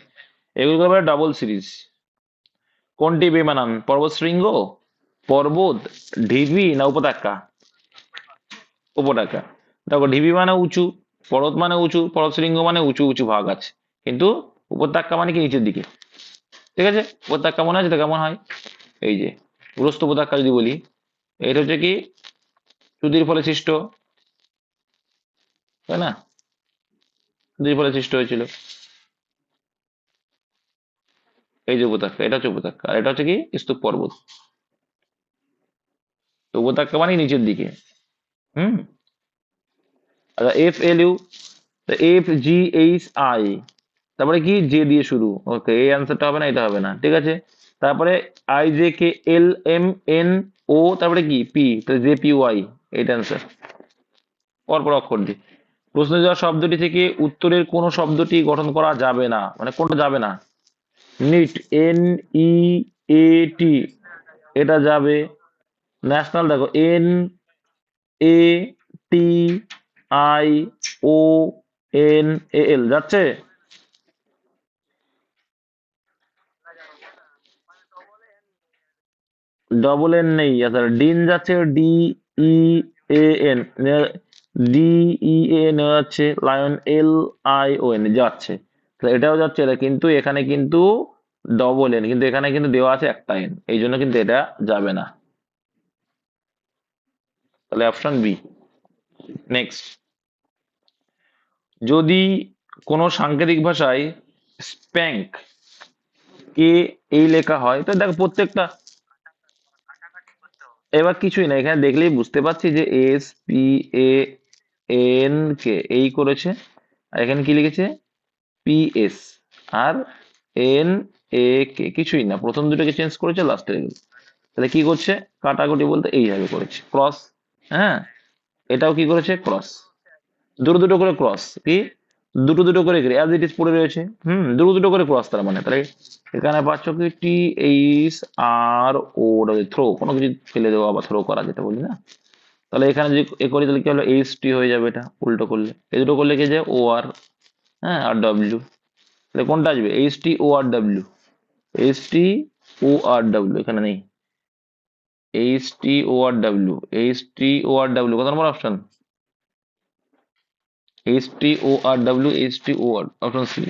এগুলো হবে ডাবল সিরিজ। কোনটি বেমানান? পর্বত শৃঙ্গ, পর্বত, ঢিবি না উপত্যকা? উপত্যকা। দেখো ঢিবি মানে উঁচু, পর্বত মানে উঁচু, পর্বত শৃঙ্গ মানে উঁচু উঁচু ভাগ আছে, কিন্তু উপত্যকা মানে কি নিচের দিকে। ঠিক আছে, উপত্যকা মনে আছে তো কেমন হয়? এই যে প্রস্থ উপত্যকা যদি বলি, এটা হচ্ছে কি চুদির ফলে সৃষ্ট, তাই না? চুদির ফলে সৃষ্ট হয়েছিল, এই যে উপত্যকা, এটা হচ্ছে উপত্যকা, আর এটা হচ্ছে কি স্তূপ পর্বত। তো উপত্যকা মানে নিচের দিকে। হুম। আচ্ছা, F L U, F G H I, তারপরে কি জে দিয়ে শুরু, ওকে এই অ্যান্সারটা হবে না, এটা হবে না, ঠিক আছে। তারপরে I J K L M N O, তারপরে কি পি, তাহলে জে পি ওয়াই, এটা অ্যান্সার। পরপর অক্ষর দিয়ে প্রশ্নে দেওয়া শব্দটি থেকে উত্তরের কোন শব্দটি গঠন করা যাবে না, মানে কোনটা যাবে না? নিট, এন ই এ টি, এটা যাবে। ন্যাশনাল দেখো, N A T I O N A L, যাচ্ছে। ডবল এন নেই, আচ্ছা ডিন যাচ্ছে, D E A N, D E N যাচ্ছে, lion L I O N যাচ্ছে, তো এটাও যাচ্ছে, এটা কিন্তু এখানে কিন্তু ডবল এন, কিন্তু এখানে কিন্তু দেওয়া আছে একটা এন, এই জন্য কিন্তু এটা যাবে না, তাহলে অপশন বি। নেক্সট, যদি কোনো সাংকেতিক ভাষায় স্প্যাঙ্ক কে এই লেখা হয়, তো দেখো প্রত্যেকটা, এবার কিছুই না, এখানে দেখলেই বুঝতে পারছি যে S P A N K এই করেছে, আর এখানে কি লিখেছে পি এস, আর এন এ কে, কিছুই না, প্রথম দুটোকে চেঞ্জ করেছে, লাস্টে গেল, তাহলে কি করছে, কাটাকুটি বলতে এইভাবে করেছে ক্রস। হ্যাঁ, এটাও কি করেছে ক্রস, দুটো দুটো করে ক্রস, কি দুটো দুটো করে অ্যাজ ইট ইজ পড়ে রয়েছে, দুটো দুটো করে ক্রস, তার মানে তাহলে এখানে পাচ্ছ কি টি এইচ আর ও, থ্রো, কোনো কিছু ফেলে দেওয়া বা থ্রো করা যেটা বলি না, তাহলে এখানে যদি এ করি তাহলে কি হলো এইচ টি হয়ে যাবে, এটা উল্টো করলে, এই দুটো করলে কি যায় ও আর, হ্যাঁ আর ডব্লিউ, তাহলে কোনটা আসবে এইচ টি ও আর ডাব্লিউ, এইচ টি ও আর ডাব্লিউ এখানে নেই, এইচ টি ও আর ডাব্লিউ, এইচ টি ও আর ডাব্লিউ কত নম্বর অপশন, এইচ টি ও আর ডাব্লিউ, এইচ টি ও আর, অপশন সি।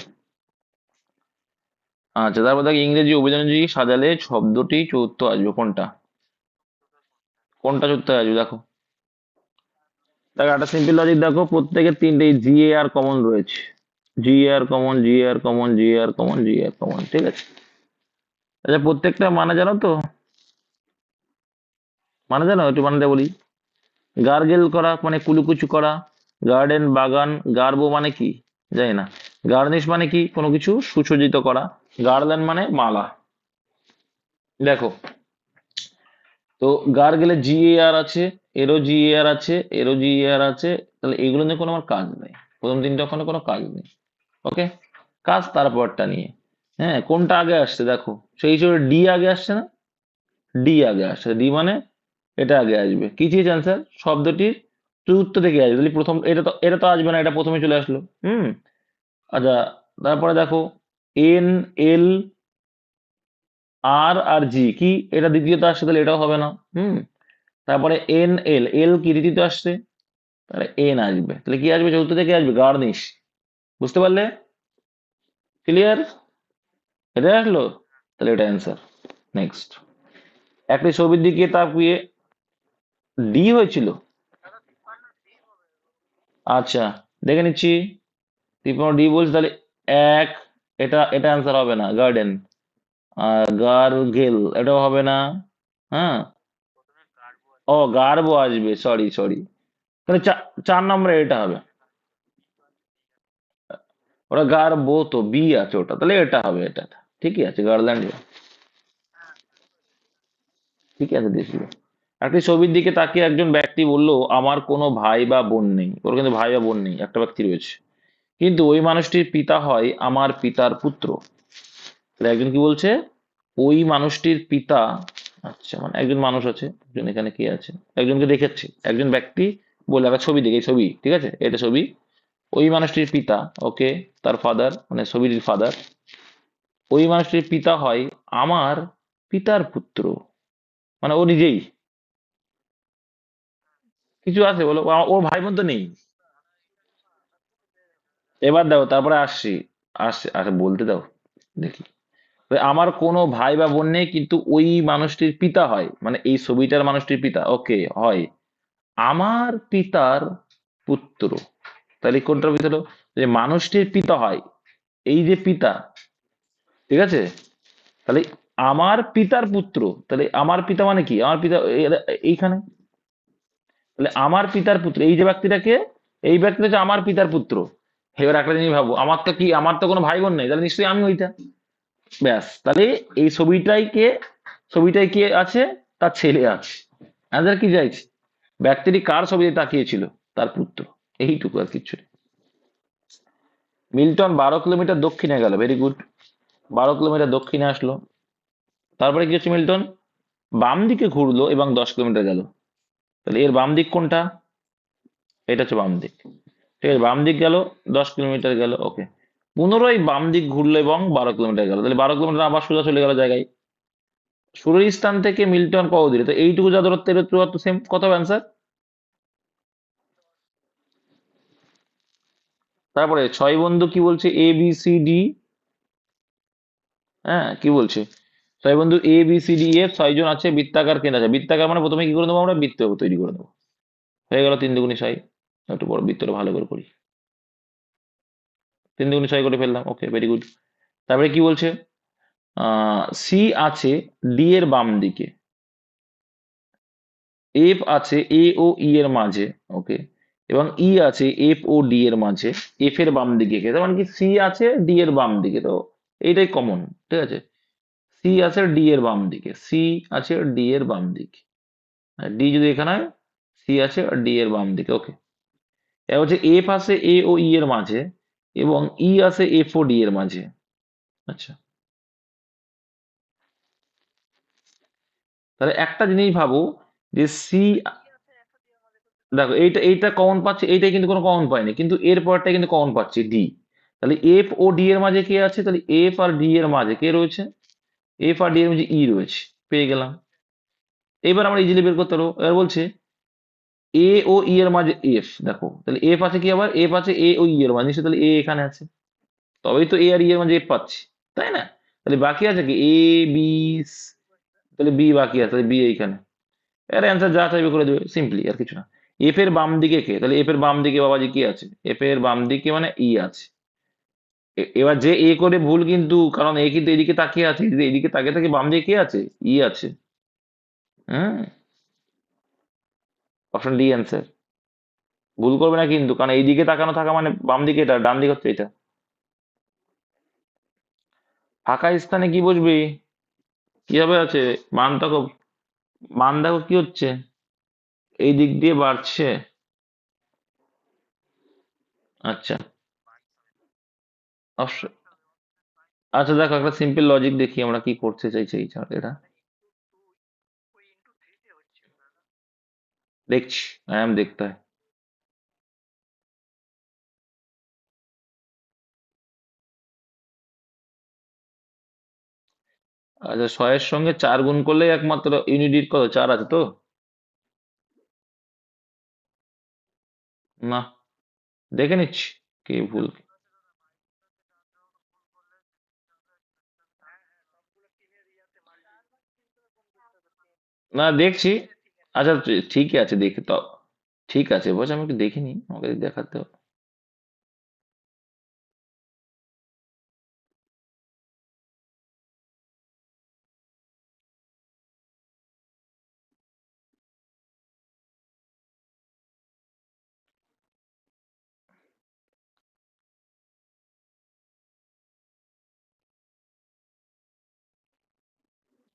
আচ্ছা, তারপর দেখো ইংরেজি অভিধানজি সাজালে শব্দটি চতুর্থ আসবে কোনটা, কোনটা চতুর্থ আসবে দেখো, দেখো একটা সিম্পল লজিক দেখো, প্রত্যেকের তিনটে জি এ আর কমন রয়েছে, জি আর কমন, জি আর কমন, জি আর কমন, জি আর কমন, ঠিক আছে। আচ্ছা প্রত্যেকটা মানে জানো তো, মানে জানো একটু মানে বলি, গার্গেল করা মানে কুলুকুচু করা, গার্ডেন বাগান, গার্বো মানে কি জানি না, গার্নিশ মানে কি কোনো কিছু সুসজ্জিত করা, গার্ল্যান্ড মানে মালা। দেখো, তো গার্গেলে জি এ আর আছে, এরও জি এ আর আছে, এরও জি এ আর আছে, তাহলে এগুলো নিয়ে কোনো আমার কাজ নেই, প্রথম তিনটা ওখানে কোনো কাজ নেই, ওকে। কাজ তারপরটা নিয়ে, হ্যাঁ কোনটা আগে আসছে দেখো, সেই হিসেবে ডি আগে আসছে না, ডি আগে আসছে, ডি মানে এটা আগে আসবে, কি চেয়েছে অ্যান্সার, শব্দটির চতুর্থ থেকে আসবে, তাহলে প্রথম এটা তো আসবে না, এটা প্রথমে চলে আসলো, আচ্ছা, তারপরে দেখো এন এল আর আর জি কি, এটা দ্বিতীয়তে আসছে, তাহলে এটাও হবে না, তারপরে এন এল, এল কি দ্বিতীয়তে আসছে, তাহলে এন আসবে, তাহলে কি আসবে চতুর্থ থেকে আসবে গার্নিশ, বুঝতে পারলে, ক্লিয়ার, এটা আসলো, তাহলে এটা অ্যান্সার। নেক্সট, একটি ছবির দিকে তাকিয়ে, ডি হয়েছিল, আচ্ছা দেখে নিচ্ছি, 53 ডি বলছে, তাহলে এক, এটা এটা অ্যান্সার হবে না, গার্ডেন, আর গার্গেল এটাও হবে না, হ্যাঁ, ও গার্বো আসবে, সরি সরি, তাহলে চার নম্বরে এটা হবে, ওটা গার্বো তো বি আছে ওটা, তাহলে এটা হবে, এটা ঠিকই আছে, গার্ল্যান্ড, ঠিকই আছে দিয়েছিল। একটি ছবির দিকে তাকিয়ে একজন ব্যক্তি বলল, আমার কোনো ভাই বা বোন নেই, ওর কিন্তু ভাই বা বোন নেই, একটা ব্যক্তি রয়েছে, কিন্তু ওই মানুষটির পিতা হয় আমার পিতার পুত্র, তাহলে একজন কি বলছে, ওই মানুষটির পিতা, আচ্ছা মানে একজন মানুষ আছে, একজন এখানে কি আছে, একজনকে দেখেছে, একজন ব্যক্তি বলে একটা ছবি দেখে, এই ছবি ঠিক আছে, এটা ছবি, ওই মানুষটির পিতা, ওকে, তার ফাদার মানে ছবির ফাদার, ওই মানুষটির পিতা হয় আমার পিতার পুত্র, মানে ও নিজেই, কিছু আছে বলো, ওর ভাই বোন তো নেই, এবার দাও তারপরে আসছি, আসছে আচ্ছা বলতে দাও দেখি, আমার কোনো ভাই বা বোন নেই, কিন্তু ওই মানুষটির পিতা হয়, মানে এই ছবিটার মানুষটির পিতা, ওকে হয় আমার পিতার পুত্র, তাহলে কোনটার ভিতরে হলো? যে মানুষটির পিতা হয়, এই যে পিতা, ঠিক আছে, তাহলে আমার পিতার পুত্র, তাহলে আমার পিতা মানে কি, আমার পিতা এইখানে, তাহলে আমার পিতার পুত্র, এই যে ব্যক্তিটাকে, এই ব্যক্তিটা হচ্ছে আমার পিতার পুত্র, এবার একটা জিনিস ভাবো, আমার তো কোনো ভাই বোন নেই, তাহলে নিশ্চয়ই আমি ওইটা। ব্যাস, তাহলে এই ছবিটাই কে আছে? তার ছেলে আছে। অ্যান্সার কি চাইছে? ব্যক্তিটি কার ছবিতে তাকিয়েছিল? তার পুত্র। এইটুকু, আর কিচ্ছু নেই। মিল্টন 12 কিলোমিটার দক্ষিণে গেল, ভেরি গুড। 12 কিলোমিটার দক্ষিণে আসলো। তারপরে কি হচ্ছে? মিল্টন বাম দিকে ঘুরলো এবং 10 কিলোমিটার গেল। তাহলে এর বাম দিক কোনটা? এটা হচ্ছে বাম দিক। ঠিক আছে, বাম দিক গেল, 10 কিলোমিটার গেল, ওকে। পুনরায় বাম দিক ঘুরলো এবং 12 কিলোমিটার গেল, তাহলে 12 কিলোমিটার আবার সোজা চলে গেল জায়গায়। শুরুর স্থান থেকে মিল্টন কত দূরে? তো এইটুকু যা দূরত্ব, এর দূরত্ব সেম, কত হবে অ্যান্সার? তারপরে ছয় বন্ধু কি বলছে? ABCD। হ্যাঁ, কি বলছে? ছয় বন্ধু ABCDF, 6 জন আছে, বৃত্তাকার কেন্দ্র আছে। বৃত্তাকার মানে প্রথমে কি করে নেবো? আমরা বৃত্ত তৈরি করে নেবো। হয়ে গেল 3 × 6। একটু বড় বৃত্তটা ভালো করে করি। 3 × 6 করে ফেললাম, ওকে, ভেরি গুড। তারপরে কি বলছে? সি আছে ডি এর বাম দিকে, এফ আছে A ও E এর মাঝে, ওকে, এবং ই আছে F ও D এর মাঝে। এফ এর বাম দিকে কে? তার মানে কি সি আছে ডি এর বাম দিকে, তো এইটাই কমন। ঠিক আছে, সি আছে ডি এর বাম দিকে, সি আছে ডি এর বাম দিকে। ডি যদি এখানে হয়, সি আছে ডি এর বাম দিকে, ওকে। এবার হচ্ছে এফ আছে A ও E এর মাঝে, এবং ই আছে F ও D এর মাঝে। আচ্ছা, তাহলে একটা জিনিস ভাবো, যে সি, দেখো এইটা এইটা কমন পাচ্ছে, এইটাই কিন্তু কোনো কমন পাইনি, কিন্তু এর পরটা কিন্তু কমন পাচ্ছি, ডি। তাহলে F ও D এর মাঝে কে আছে? তাহলে এফ আর ডি এর মাঝে কে রয়েছে? এফ আর ডি এর মাঝে ই রয়েছে, পেয়ে গেলাম। এবার আমরা ইজিলি বের করতে পারবো। এবার বলছে A ও E এর মাঝে এফ, দেখো তাহলে এফ আছে কি? আবার এফ আছে A ও E এর মাঝে, নিশ্চয়ই তাহলে এ এখানে আছে, তবেই তো A আর E এর মাঝে এফ পাচ্ছি, তাই না? তাহলে বাকি আছে কি? A B, তাহলে বি বাকি আছে, তাহলে বি এইখানে। এর অ্যান্সার যা চাইবে করে দেবে, সিম্পলি, আর কিছু না। এফ এর বাম দিকে কে? তাহলে এফ এর বাম দিকে বাবাজি কি আছে? এফ এর বাম দিকে মানে ই আছে। এবার যে এ করে ভুল কিন্তু, কারণ এ কিন্তু এদিকে তাকিয়ে আছে, এদিকে তাকিয়ে থাকে, বাম দিকে কে আছে? ই আছে। হ্যাঁ, অপশন ডি অ্যান্সার। ভুল করবে না কিন্তু, কারণ এইদিকে তাকানো থাকা মানে বাম দিকে, এটা ডান দিক হচ্ছে এটা। ফাঁকা স্থানে কি বসবি? কিভাবে আছে? মান দেখো, মান দেখো কি হচ্ছে, এই দিক দিয়ে বাড়ছে। আচ্ছা, অবশ্য- আচ্ছা দেখো, একটা সিম্পল লজিক দেখি আমরা কি করতে চাইছে এই chart এটা। দেখছি, আই দেখতে হয়। আচ্ছা, 6 এর সঙ্গে 4 গুণ করলেই একমাত্র ইউনিট কত? 4 আছে তো? না, দেখে নিচ্ছি কি ভুল। না, দেখছি। আচ্ছা, ঠিকই আছে, দেখি তো। ঠিক আছে, বস, আমি একটু দেখিনি, আমাকে দেখাতে হবে।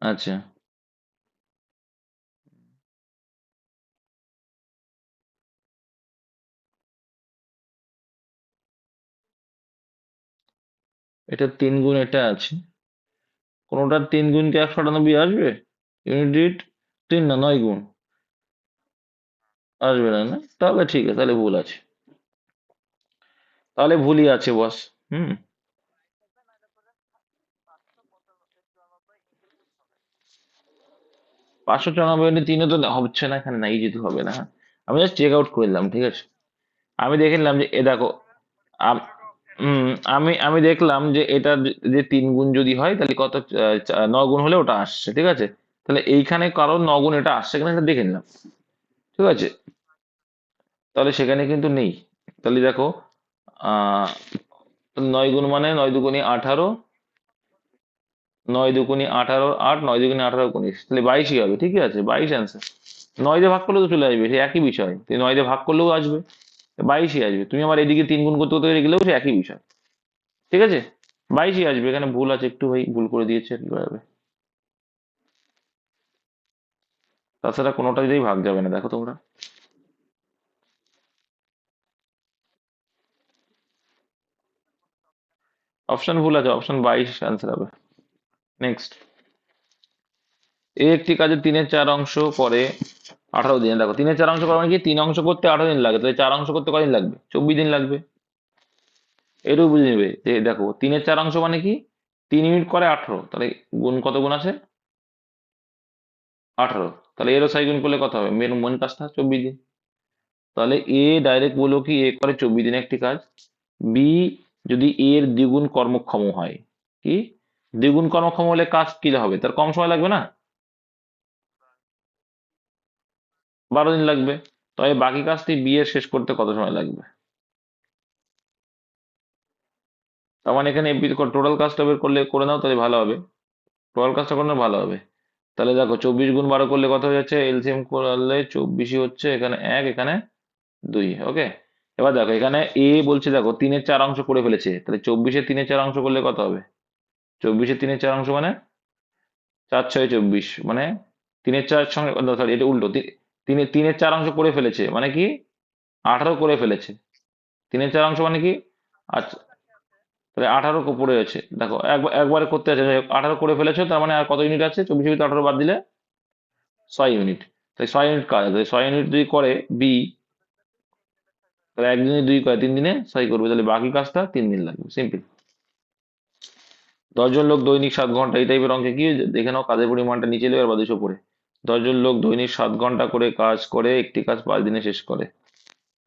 আচ্ছা, এটা 3 গুণ এটা আছে, কোনোটার 3 গুণ কি 198 আসবে? ইউনিট 3 না 9 গুণ? আসবে না, না? তাহলে ঠিক আছে, তাহলে ভুল আছে, তাহলে ভুলই আছে বস। হুম। 594 তো হচ্ছে না এখানে, নাই যেহেতু হবে না। আমি জাস্ট চেক আউট করলাম, ঠিক আছে। আমি দেখে নিলাম যে এ দেখো, আম- হুম, আমি আমি দেখলাম যে এটা যে 3 গুণ যদি হয় তাহলে কত, 9 গুণ হলে ওটা আসছে, ঠিক আছে। তাহলে এইখানে কারণ 9 গুণ এটা আসছে কিনা এটা দেখে নিলাম, ঠিক আছে। তাহলে সেখানে কিন্তু নেই। তাহলে দেখো, 9 গুণ মানে 9 দুগুণে 18, 9 দুগুণে 18, 8, 9 দুগুণে 18 19, তাহলে 22ই হবে, ঠিকই আছে, 22 অ্যান্সার। 9 দিয়ে ভাগ করলেও তো চলে আসবে, সে একই বিষয়, তুই 9 দিয়ে ভাগ করলেও আসবে। 22ই আসবে। তুমি আমার এদিকে 3 গুণ করতে করতে গেলেও সে একই বিষয়। ঠিক আছে, 22ই আসবে। এখানে ভুল আছে একটু, ভাই ভুল করে দিয়েছে, কি করা যাবে। তাছাড়া কোনোটা দিয়েই ভাগ যাবে না, দেখো তোমরা। অপশন ভুল আছে, অপশন 22 আনসার হবে। নেক্সট, এই একটি কাজে 3/4 অংশ করে 18 দিনে। দেখো 3/4 অংশ করা মানে কি, 3 অংশ করতে 18 দিন লাগে, তাহলে 4 অংশ করতে কদিন লাগবে? 24 দিন লাগবে। এটুকু বুঝে নেবে যে দেখো 3/4 অংশ মানে কি, 3 ইউনিট করে 18, তাহলে গুণ কত গুণ আছে? 18। তাহলে এরও সাই গুণ করলে কত হবে? মেন মেন কাজটা 24 দিন। তাহলে এ ডাইরেক্ট বলো কি এ করে 24 দিনে একটি কাজ। বি যদি এর দ্বিগুণ কর্মক্ষম হয়, কি দ্বিগুণ কর্মক্ষম হলে কাজ কি হবে, তার কম সময় লাগবে না? 12 দিন লাগবে। তবে বাকি কাজটি বি এর শেষ করতে কত সময় লাগবে? তার মানে এখানে টোটাল কাজটা বের করলে করে নাও, তাহলে ভালো হবে। টোটাল কাজটা করলে ভালো হবে। তাহলে দেখো 24 গুণ 12 করলে কত হয়ে যাচ্ছে, এলসিএম করলে 24ই হচ্ছে, এখানে 1, এখানে 2। ওকে, এবার দেখো এখানে এ বলছে, দেখো 3/4 অংশ করে ফেলেছে, তাহলে 24-এর 3/4 অংশ করলে কত হবে? 24-এর 3/4 অংশ মানে 4×6 = 24, মানে 3/4 সঙ্গে, সরি এটা উল্টো, 3/4 অংশ করে ফেলেছে মানে কি, 18 করে ফেলেছে। 3/4 অংশ মানে কি, আচ্ছা, তাহলে 18 পড়ে আছে, দেখো একবার একবারে করতে আছে, 18 করে ফেলেছো, তার মানে আর কত ইউনিট আছে? 24 18 বাদ দিলে 6 ইউনিট। তাই 6 ইউনিট কাজ আছে, 6 ইউনিট যদি করে বি, তাহলে একদিনে 2 করে, 3 দিনে 6 করবে, তাহলে বাকি কাজটা 3 দিন লাগবে, সিম্পল। 10 জন লোক দৈনিক 7 ঘন্টা, এই টাইপের অঙ্কে কি দেখে নাও, কাজের পরিমাণটা নিচে এলো, এবার 200 পড়ে। 10 জন লোক দৈনিক 7 ঘন্টা করে কাজ করে, একটি কাজ 5 দিনে শেষ করে।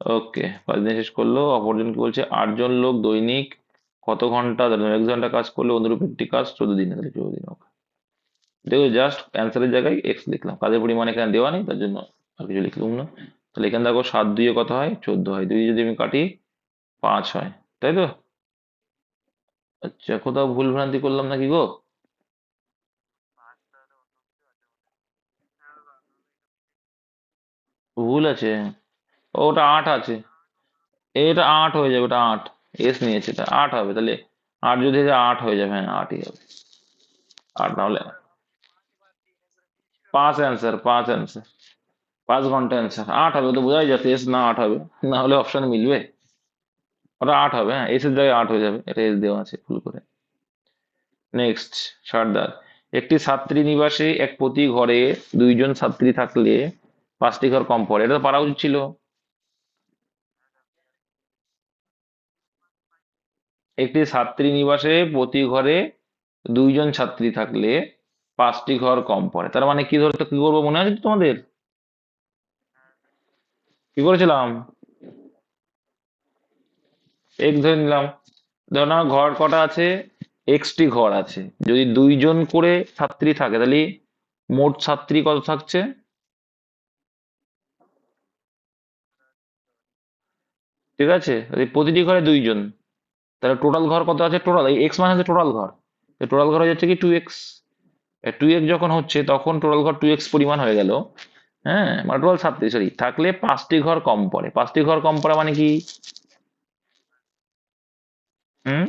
ওকে, 5 দিনে শেষ করলো। অপরজন কি বলছে, 8 জন লোক দৈনিক কত ঘন্টা, 1 ঘন্টা কাজ করলে অনুরূপ একটি কাজ 14 দিনে, তাহলে 14 দিন। ওকে, দেখো জাস্ট অ্যান্সারের জায়গায় এক্স লিখলাম, কাজের পরিমাণ এখানে দেওয়া নেই, তার জন্য আর কিছু লিখলাম না। তাহলে এখানে দেখো 7 2 কত হয়, 14 হয়, 2 যদি আমি কাটি 5 হয়, তাই তো? আচ্ছা, কোথাও ভুল ভ্রান্তি করলাম নাকি গো? ভুল আছে, ওটা 8 আছে। এটা 8 হয়ে যাবে, ওটা 8, এস নিয়েছে, এটা 8 হবে তাহলে। 8 যদি হয় 8 হয়ে যাবে, হ্যাঁ 8ই হবে। 8 না হলে 5 অ্যান্সার, 5 অ্যান্সার, 5 ঘন্টা অ্যান্সার 8 হবে, তো বোঝাই যাচ্ছে এস না 8 হবে, না হলে অপশন মিলবে। ওটা 8 হবে, হ্যাঁ এস এর জায়গায় 8 হয়ে যাবে, এটা এস দেওয়া আছে ভুল করে। নেক্সট, সর্দার, একটি ছাত্রী নিবাসে এক প্রতি ঘরে 2 জন ছাত্রী থাকলে 5টি ঘর কম পড়ে, এটা তো পারা উচিত ছিল। একটি ছাত্রী নিবাসে প্রতি ঘরে 2 জন ছাত্রী থাকলে 5টি ঘর কম পড়ে, তার মানে কি ধরতে, কি করবো মনে আছে তো তোমাদের? কি করেছিলাম? এক্স ধরে নিলাম। ধরো না ঘর কটা আছে, এক্সটি ঘর আছে, যদি 2 জন করে ছাত্রী থাকে, তাহলে মোট ছাত্রী কত থাকছে? ঠিক আছে, তাহলে প্রতিটি ঘরে 2 জন, তাহলে টোটাল ঘর কত আছে? টোটাল এই এক্স মানে হচ্ছে টোটাল ঘর, টোটাল ঘর হয়ে যাচ্ছে কি 2x। 2x যখন হচ্ছে তখন টোটাল ঘর 2x পরিমাণ হয়ে গেল। হ্যাঁ, মানে টোটাল ছাত্রী সরি থাকলে 5টি ঘর কম পড়ে, 5টি ঘর কম পড়ে মানে কি? হুম,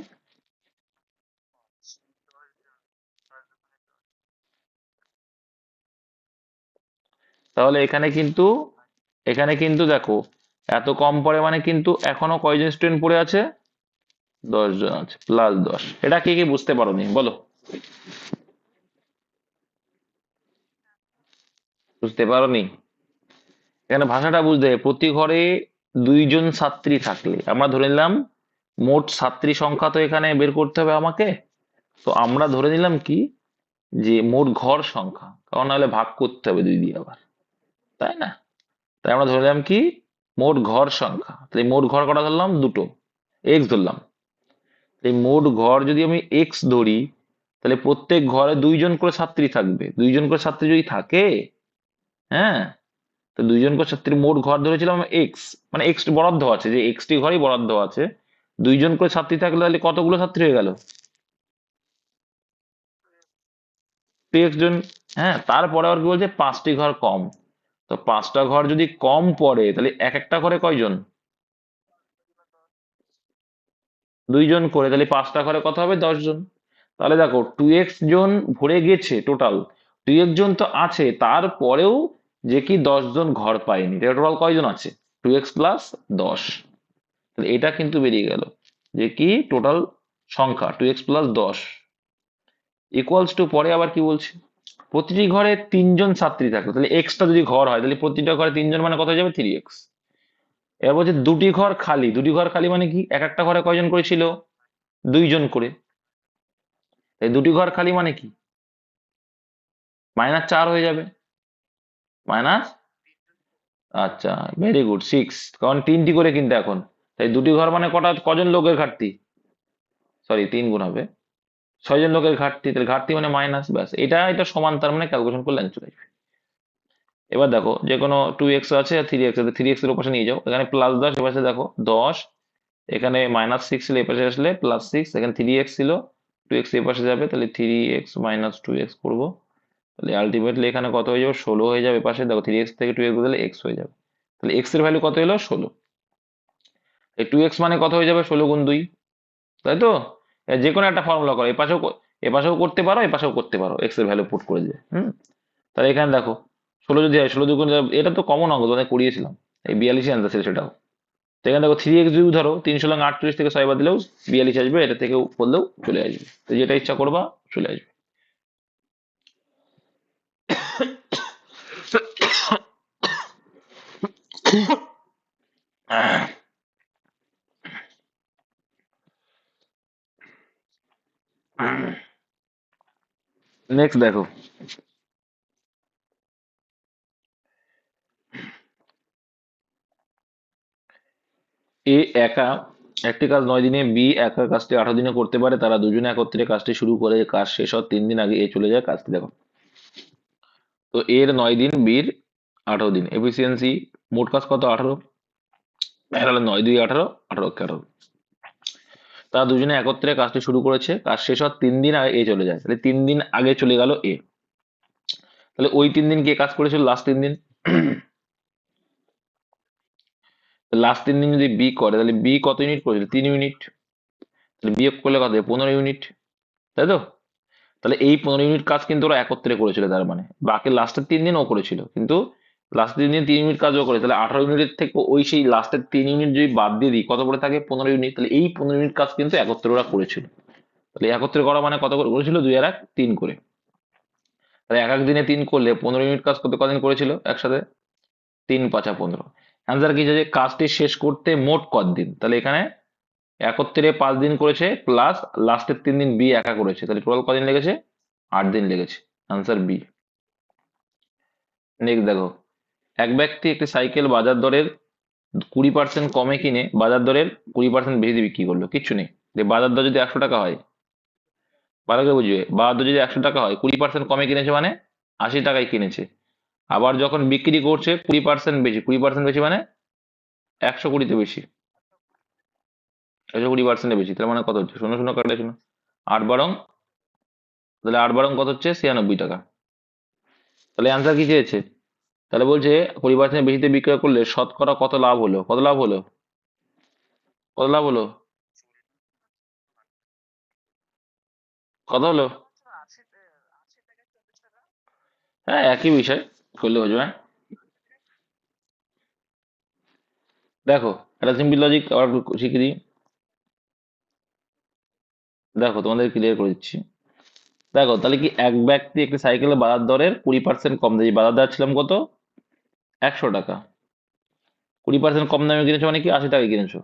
তাহলে এখানে কিন্তু দেখো এত কম পড়ে মানে কিন্তু এখনো কয়জন স্টুডেন্ট পড়ে আছে? 10 জন আছে, +10। এটা কে কে বুঝতে পারোনি বলো? বুঝতে পারোনি? এখানে ভাষাটা বুঝতে হবে। প্রতি ঘরে 2 জন ছাত্রী থাকলে আমরা ধরে নিলাম মোট ছাত্রী সংখ্যা তো এখানে বের করতে হবে আমাকে। তো আমরা ধরে নিলাম কি, যে মোট ঘর সংখ্যা, কারণ নাহলে ভাগ করতে হবে 2 দিয়ে আবার, তাই না? তাই আমরা ধরে নিলাম কি, মোট ঘর সংখ্যা, তাহলে মোট ঘর কটা ধরলাম? দুটো, এক্স ধরলাম। এই মোট ঘর যদি আমি এক্স ধরি, তাহলে প্রত্যেক ঘরে 2 জন করে ছাত্রী থাকবে, 2 জন করে ছাত্রী যদি থাকে, হ্যাঁ, তো 2 জন করে ছাত্রীর মোট ঘর ধরেছিলাম এক্স, মানে এক্স বরাদ্দ আছে, যে এক্সটি ঘরই বরাদ্দ আছে। 2 জন করে ছাত্রী থাকলে তাহলে কতগুলো ছাত্রী হয়ে গেল? 2x জন। হ্যাঁ, তারপরে আবার কি বলছে, 5টি ঘর কম। তো 5টা ঘর যদি কম পড়ে, তাহলে এক একটা ঘরে কয়জন? 2 জন করে, তাহলে 5টা ঘরে কত হবে? 10 জন। তাহলে দেখো 2x জন ভরে গেছে টোটাল, 2x জন তো আছে, তারপরেও যে কি 10 জন ঘর পায়নি। টোটাল কয়জন আছে? 2x plus 10। তাহলে এটা কিন্তু বেরিয়ে গেল যে কি টোটাল সংখ্যা 2x প্লাস 10 ইকুয়ালস টু, পরে আবার কি বলছে, প্রতিটি ঘরে 3 জন ছাত্রী থাকে, তাহলে এক্সটা যদি ঘর হয় তাহলে প্রতিটা ঘরে 3 জন মানে কত হয়ে যাবে? 3x। এবার বলছে দুটি ঘর খালি, দুটি ঘর খালি মানে কি, এক একটা ঘরে কয়জন করেছিল? 2 জন করে। এই দুটি ঘর খালি মানে কি, -4 হয়ে যাবে, মাইনাস, আচ্ছা ভেরি গুড 6, কারণ 3টি করে কিন্তু এখন, তাই দুটি ঘর মানে কটা, কজন লোকের ঘাটতি, সরি 3 গুণ হবে, 6 জন লোকের ঘাটতি, তাহলে ঘাটতি মানে মাইনাস, ব্যাস এটা এটা সমান, তার মানে ক্যালকুলেশন করলে অ্যান্সার চলে আসবে। এবার দেখো যে কোনো 2x আছে আর 3x আছে, 3x এর ওপাশে নিয়ে যাও, এখানে +10, এপাশে দেখো 10, এখানে -6 ছিল, এপাশে আসলে +6, এখানে 3x ছিল, 2x এপাশে যাবে, তাহলে 3x - 2x করবো, তাহলে আলটিমেটলি এখানে কত হয়ে যাবে? 16 হয়ে যাবে। এপাশে দেখো 3x থেকে 2x বদলে x হয়ে যাবে, তাহলে x এর ভ্যালু কত এলো? 16। এই 2x মানে কত হয়ে যাবে? 16 গুণ 2, তাই তো? যে কোনো একটা ফর্মুলা করো, এপাশেও করতে পারো, এপাশেও করতে পারো, x এর ভ্যালু পুট করে দিয়ে। তাহলে এখানে দেখো 16 যদি হয়, 16 2 এটা তো কমন অঙ্ক, তোমাদের করিয়েছিলাম, এই 42 আনসার ছিল সেটাও। তো এখানে দেখো 3x যদি ধরো, 3 × 38 থেকে 6 বাদ দিলেও 42 আসবে, এটা থেকেও বললেও চলে আসবে, তো যেটা ইচ্ছা করবা চলে আসবে। নেক্সট দেখো, এ একা একটি কাজ 9 দিনে, বি একা কাজটি 18 দিনে করতে পারে, তারা দুজনে একত্রে কাজটি শুরু করে, কাজ শেষ হওয়ার 3 দিন আগে এ চলে যায়। কাজটি দেখো, তো এর 9 দিন, বির 18 দিন, এফিসিয়েন্সি মোট কাজ কত? 18, তাহলে 9 2 18, 18 × 18, তারা দুজনে একত্রে কাজটি শুরু করেছে, কাজ শেষ হওয়ার 3 দিন আগে এ চলে যায়, তাহলে 3 দিন আগে চলে গেল এ, তাহলে ওই 3 দিন কে কাজ করেছিল? লাস্ট 3 দিন। লাস্ট 3 দিন যদি বি করে, তাহলে বি কত ইউনিট করেছিল? 3 ইউনিট, তাহলে বিয়োগ করলে কত হবে? 15 ইউনিট, তাই তো? তাহলে এই 15 ইউনিট কাজ কিন্তু ওরা একত্রে করেছিল, তার মানে বাকি লাস্টের 3 দিন ও করেছিল, কিন্তু লাস্টের 3 দিন 3 ইউনিট কাজও করে, তাহলে 18 ইউনিটের থেকে ওই সেই লাস্টের 3 ইউনিট যদি বাদ দিয়ে দিই, কত করে থাকে? 15 ইউনিট, তাহলে এই 15 ইউনিট কাজ কিন্তু একত্রে ওরা করেছিল। তাহলে একত্রে করা মানে কত করে করেছিল? 2 আর 1 3 করে, তাহলে এক এক দিনে 3 করলে 15 ইউনিট কাজ করতে কদিন করেছিল একসাথে? 3 × 5 = 15। অ্যান্সার কি যে কাজটি শেষ করতে মোট কতদিন, তাহলে এখানে একত্রে 5 দিন করেছে, প্লাস লাস্টের 3 দিন বি একা করেছে, তাহলে টোটাল কদিন লেগেছে? 8 দিন লেগেছে, আনসার বি। নেক্সট দেখো, এক ব্যক্তি একটি সাইকেল বাজার দরের 20% কমে কিনে বাজার দরের 20% বেশি বিক্রি করলো, কিচ্ছু নেই, যে বাজার দর যদি 100 টাকা হয়, ভালো করে বুঝবে, বাজার দর যদি 100 টাকা হয়, 20% কমে কিনেছে মানে 80 টাকায় কিনেছে, আবার যখন বিক্রি করছে 20% বেশি, 20% বেশি মানে 120তে বেশি, 120% বেশি, তার মানে কত হচ্ছে? 0 0 কাটলে 0, 8 × 12, তাহলে 8 × 12 কত হচ্ছে? 96 টাকা। তাহলে অ্যান্সার কি চেয়েছে? তাহলে বলছে 20% বেশিতে বিক্রয় করলে শতকরা কত লাভ হলো? কত লাভ হলো? কত লাভ হলো? কত হলো? হ্যাঁ একই বিষয়, করলে হয়ে যাবে। দেখো একটা সিম্পল লজিক আবার শিখিয়ে দিই, দেখো তোমাদের ক্লিয়ার করে দিচ্ছি। দেখো তাহলে কি, এক ব্যক্তি একটি সাইকেলের বাজার দরের 20% কম দেয়, বাজার দর ছিলাম কত? 100 টাকা, 20% কম দামে কিনেছো মানে কি 80 টাকায় কিনেছো,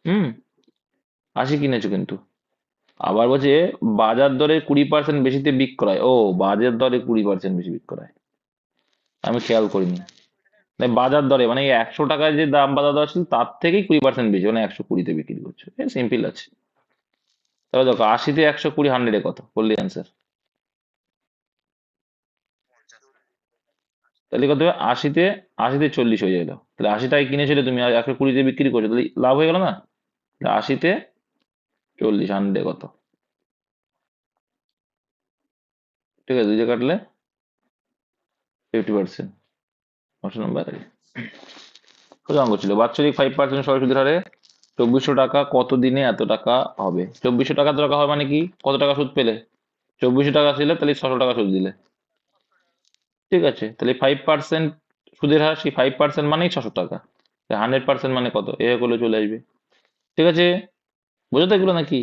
হুম, 80 কিনেছো কিন্তু। আবার বলছে বাজার দরে 20% বেশিতে বিক্রয়, ও বাজার দরে 20% বেশি বিক্রয়, আমি খেয়াল করিনি। মানে বাজার দরে মানে 100 টাকায় যে দাম বাজার দর ছিল তার থেকেই 20% বেশি, মানে 120-তে বিক্রি করছো, সিম্পল আছে। তাহলে দেখো 80-তে 120, 100-এ কত করলি অ্যান্সার? তাহলে কত হবে? 80-তে 40 হয়ে গেল, তাহলে 80 টাকায় কিনেছিলে তুমি, আর 120-তে বিক্রি করছো, তাহলে লাভ হয়ে গেল না? তাহলে 80-তে 40, 100-এ কত? ঠিক আছে, 2 দিয়ে কাটলে 50%, অপশন নাম্বার। কত অঙ্ক ছিল? বাৎসরিক 5% সরল সুদের হারে 2400 টাকা কত দিনে এত টাকা হবে? 2400 টাকা এত টাকা হয় মানে কি? কত টাকা সুদ পেলে? 2400 টাকা ছিল, তাহলে 600 টাকা সুদ দিলে। ঠিক আছে, তাহলে 5% সুদের হার, সেই 5% মানেই 600 টাকা। 100% মানে কত? এভাবে করলে চলে আসবে। ঠিক আছে, বোঝো তো এগুলো নাকি?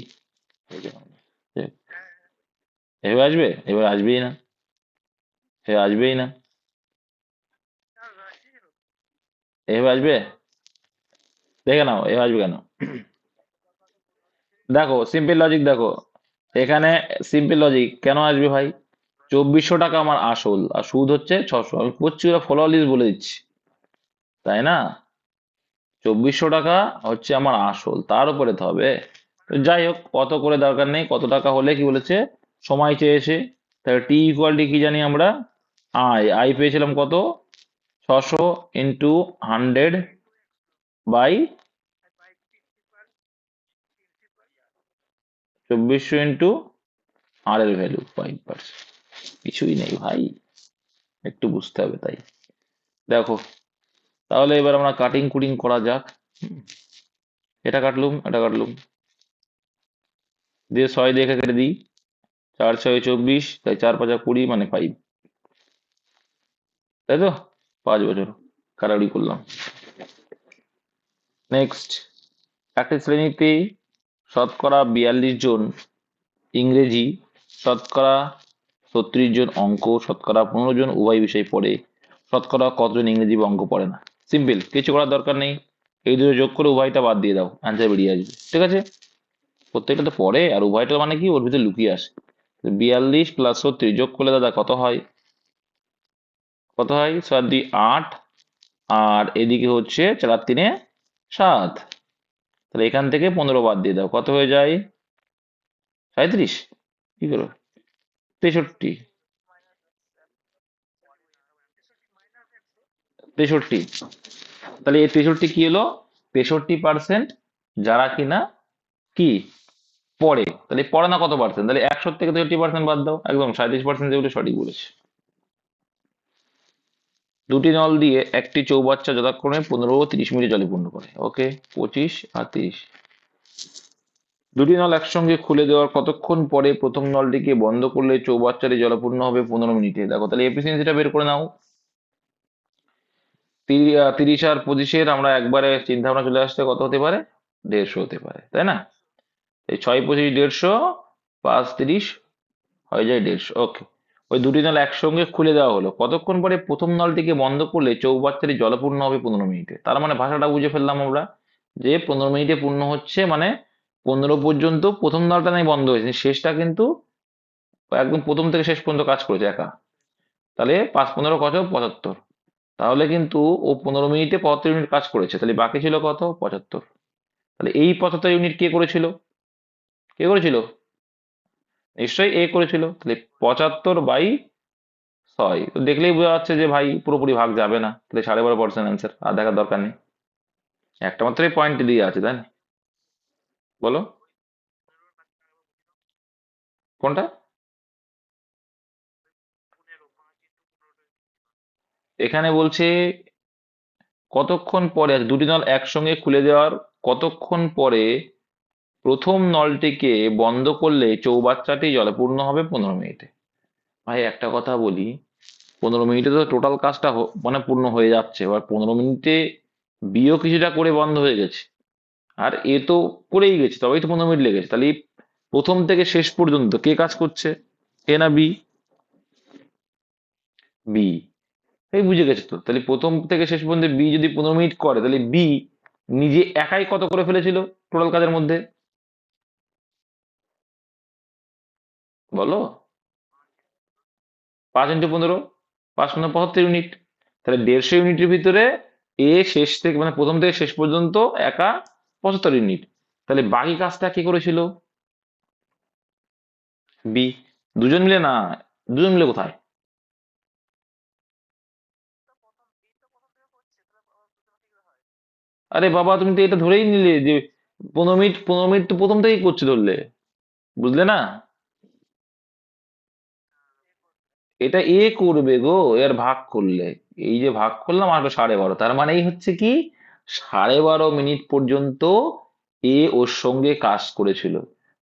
এভাবে আসবে? এবার আসবেই না, এভাবে আসবেই না, এভাবে আসবে? দেখে নাও এভাবে আসবে কেন। দেখো সিম্পল লজিক, দেখো এখানে সিম্পল লজিক কেন আসবে ভাই? 2400 টাকা আমার আসল, আর সুদ হচ্ছে 600। আমি করছি ওরা ফলো লিস্ট বলে দিচ্ছি, তাই না? 2400 টাকা হচ্ছে আমার আসল, তার উপরে তো হবে। তো যাই হোক, অত করে দরকার নেই, কত টাকা হলে কি বলেছে, সময় চেয়েছে। তাহলে টি ইকুয়াল টি কি জানি আমরা? আই আই পেয়েছিলাম কত? 600 × 100 বাই 2400 আর এর ভ্যালু 5%। কিছুই নেই ভাই, একটু বুঝতে হবে তাই। দেখো, তাহলে এবার আমরা কাটিং কুটিং করা যাক। এটা কাটলুম, এটা কাটলুম, দিয়ে 6 দিয়ে কেটে দিই। 4 × 6 = 24, তাই 4 × 5 = 20, মানে 5। তাই তো? 5 বছর কাটাকুটি করলাম। নেক্সট, একটি শ্রেণীতে শতকরা 42 জন ইংরেজি, শতকরা 36 জন অঙ্ক, শতকরা 15 জন উভয় বিষয় পড়ে, শতকরা কতজন ইংরেজি বা অঙ্ক পড়ে না? সিম্পল, কিছু করার দরকার নেই, এই দুটো যোগ করে উভয়টা বাদ দিয়ে দাও, অ্যান্সার বেরিয়ে আসবে। ঠিক আছে, প্রত্যেকটা তো পড়ে, আর উভয়টা মানে কি, ওর ভিতরে লুকিয়ে আসে। 42 + 36 যোগ করলে দাদা কত হয়? কত হয়? 4 × 2 = 8, আর এদিকে হচ্ছে 4 × 3 = 7। তাহলে এখান থেকে 15 বাদ দিয়ে দাও, কত হয়ে যায়? 37। কি করো? 63। 63, তাহলে এই 63 কি হলো? 63% যারা কিনা কি পড়ে। তাহলে পড়ে না কত পার্সেন্ট? তাহলে 100 থেকে 63% বাদ দাও, একদম 37% যেগুলো সঠিক বলেছে। দুটি নল দিয়ে একটি চৌবাচ্চা যথাক্রমে 15 ও 30 মিনিট জলে পূর্ণ করে। ওকে, 25 আর 30। দুটি নল একসঙ্গে খুলে দেওয়ার কতক্ষণ পরে প্রথম নলটিকে বন্ধ করলে চৌবাচ্চাটি জলপূর্ণ হবে? 15 মিনিটে। দেখো, তাহলে এফিসিয়েন্সিটা বের করে নাও। 30 আর 25-এর আমরা একবারে চিন্তা ভাবনা চলে আসতে, কত হতে পারে? 150 হতে পারে, তাই না? এই 6 × 25 = 150, 5 × 30 হয়ে যায় 150। ওকে, ওই দুটি নল একসঙ্গে খুলে দেওয়া হলো, কতক্ষণ পরে প্রথম নলটিকে বন্ধ করলে চৌবাচ্চাটি জলপূর্ণ হবে? 15 মিনিটে। তার মানে ভাষাটা বুঝে ফেললাম আমরা, যে 15 মিনিটে পূর্ণ হচ্ছে, মানে 15 পর্যন্ত প্রথম নলটা নাই বন্ধ হয়েছে, শেষটা কিন্তু একদম প্রথম থেকে শেষ পর্যন্ত কাজ করেছে একা। তাহলে 5 × 15 কত? 75। তাহলে কিন্তু ও 15 মিনিটে 75 ইউনিট কাজ করেছে, তাহলে বাকি ছিল কত? 75। তাহলে এই 75 ইউনিট কে করেছিল? কে করেছিল? নিশ্চয়ই এ করেছিল। তাহলে 75/6, তো দেখলেই বোঝা যাচ্ছে যে ভাই পুরোপুরি ভাগ যাবে না, তাহলে 12.5% অ্যান্সার, আর দেখার দরকার নেই, একটা মাত্রই পয়েন্ট দিয়ে আছে, তাই না? বলো কোনটা? এখানে বলছে কতক্ষণ পরে, দুটি নল একসঙ্গে খুলে দেওয়ার কতক্ষণ পরে প্রথম নলটিকে বন্ধ করলে চৌবাচ্চাটি জলপূর্ণ হবে? 15 মিনিটে। ভাই একটা কথা বলি, 15 মিনিটে তো টোটাল কাজটা মানে পূর্ণ হয়ে যাচ্ছে, এবার 15 মিনিটে বিও কিছুটা করে বন্ধ হয়ে গেছে, আর এ তো করেই গেছে, তবেই তো 15 মিনিট লেগেছে। তাহলে এই প্রথম থেকে শেষ পর্যন্ত কে কাজ করছে? এ না বি? বি। এই বুঝে গেছে তো, তাহলে প্রথম থেকে শেষ পর্যন্ত বি যদি 15 মিনিট করে, তাহলে বি নিজে একাই কত করে ফেলেছিল টোটাল কাজের মধ্যে? বলো। 5 × 15, 5×15 ইউনিট। তাহলে 150 ইউনিটের ভিতরে এ শেষ থেকে, মানে প্রথম থেকে শেষ পর্যন্ত একা 75 ইউনিট। তাহলে বাকি কাজটা কি করেছিল? বি। দুজন মিলে না, দুজন মিলে কোথায়? আরে বাবা, তুমি তো এটা ধরেই নিলে যে 15 মিনিট, 15 মিনিট তো প্রথম থেকেই করছে ধরলে, বুঝলে না? এটা এ করবে গো, এর ভাগ করলে, এই যে ভাগ করলাম আর 12.5, তার মানে এই হচ্ছে কি, 12.5 মিনিট পর্যন্ত এ ওর সঙ্গে কাজ করেছিল,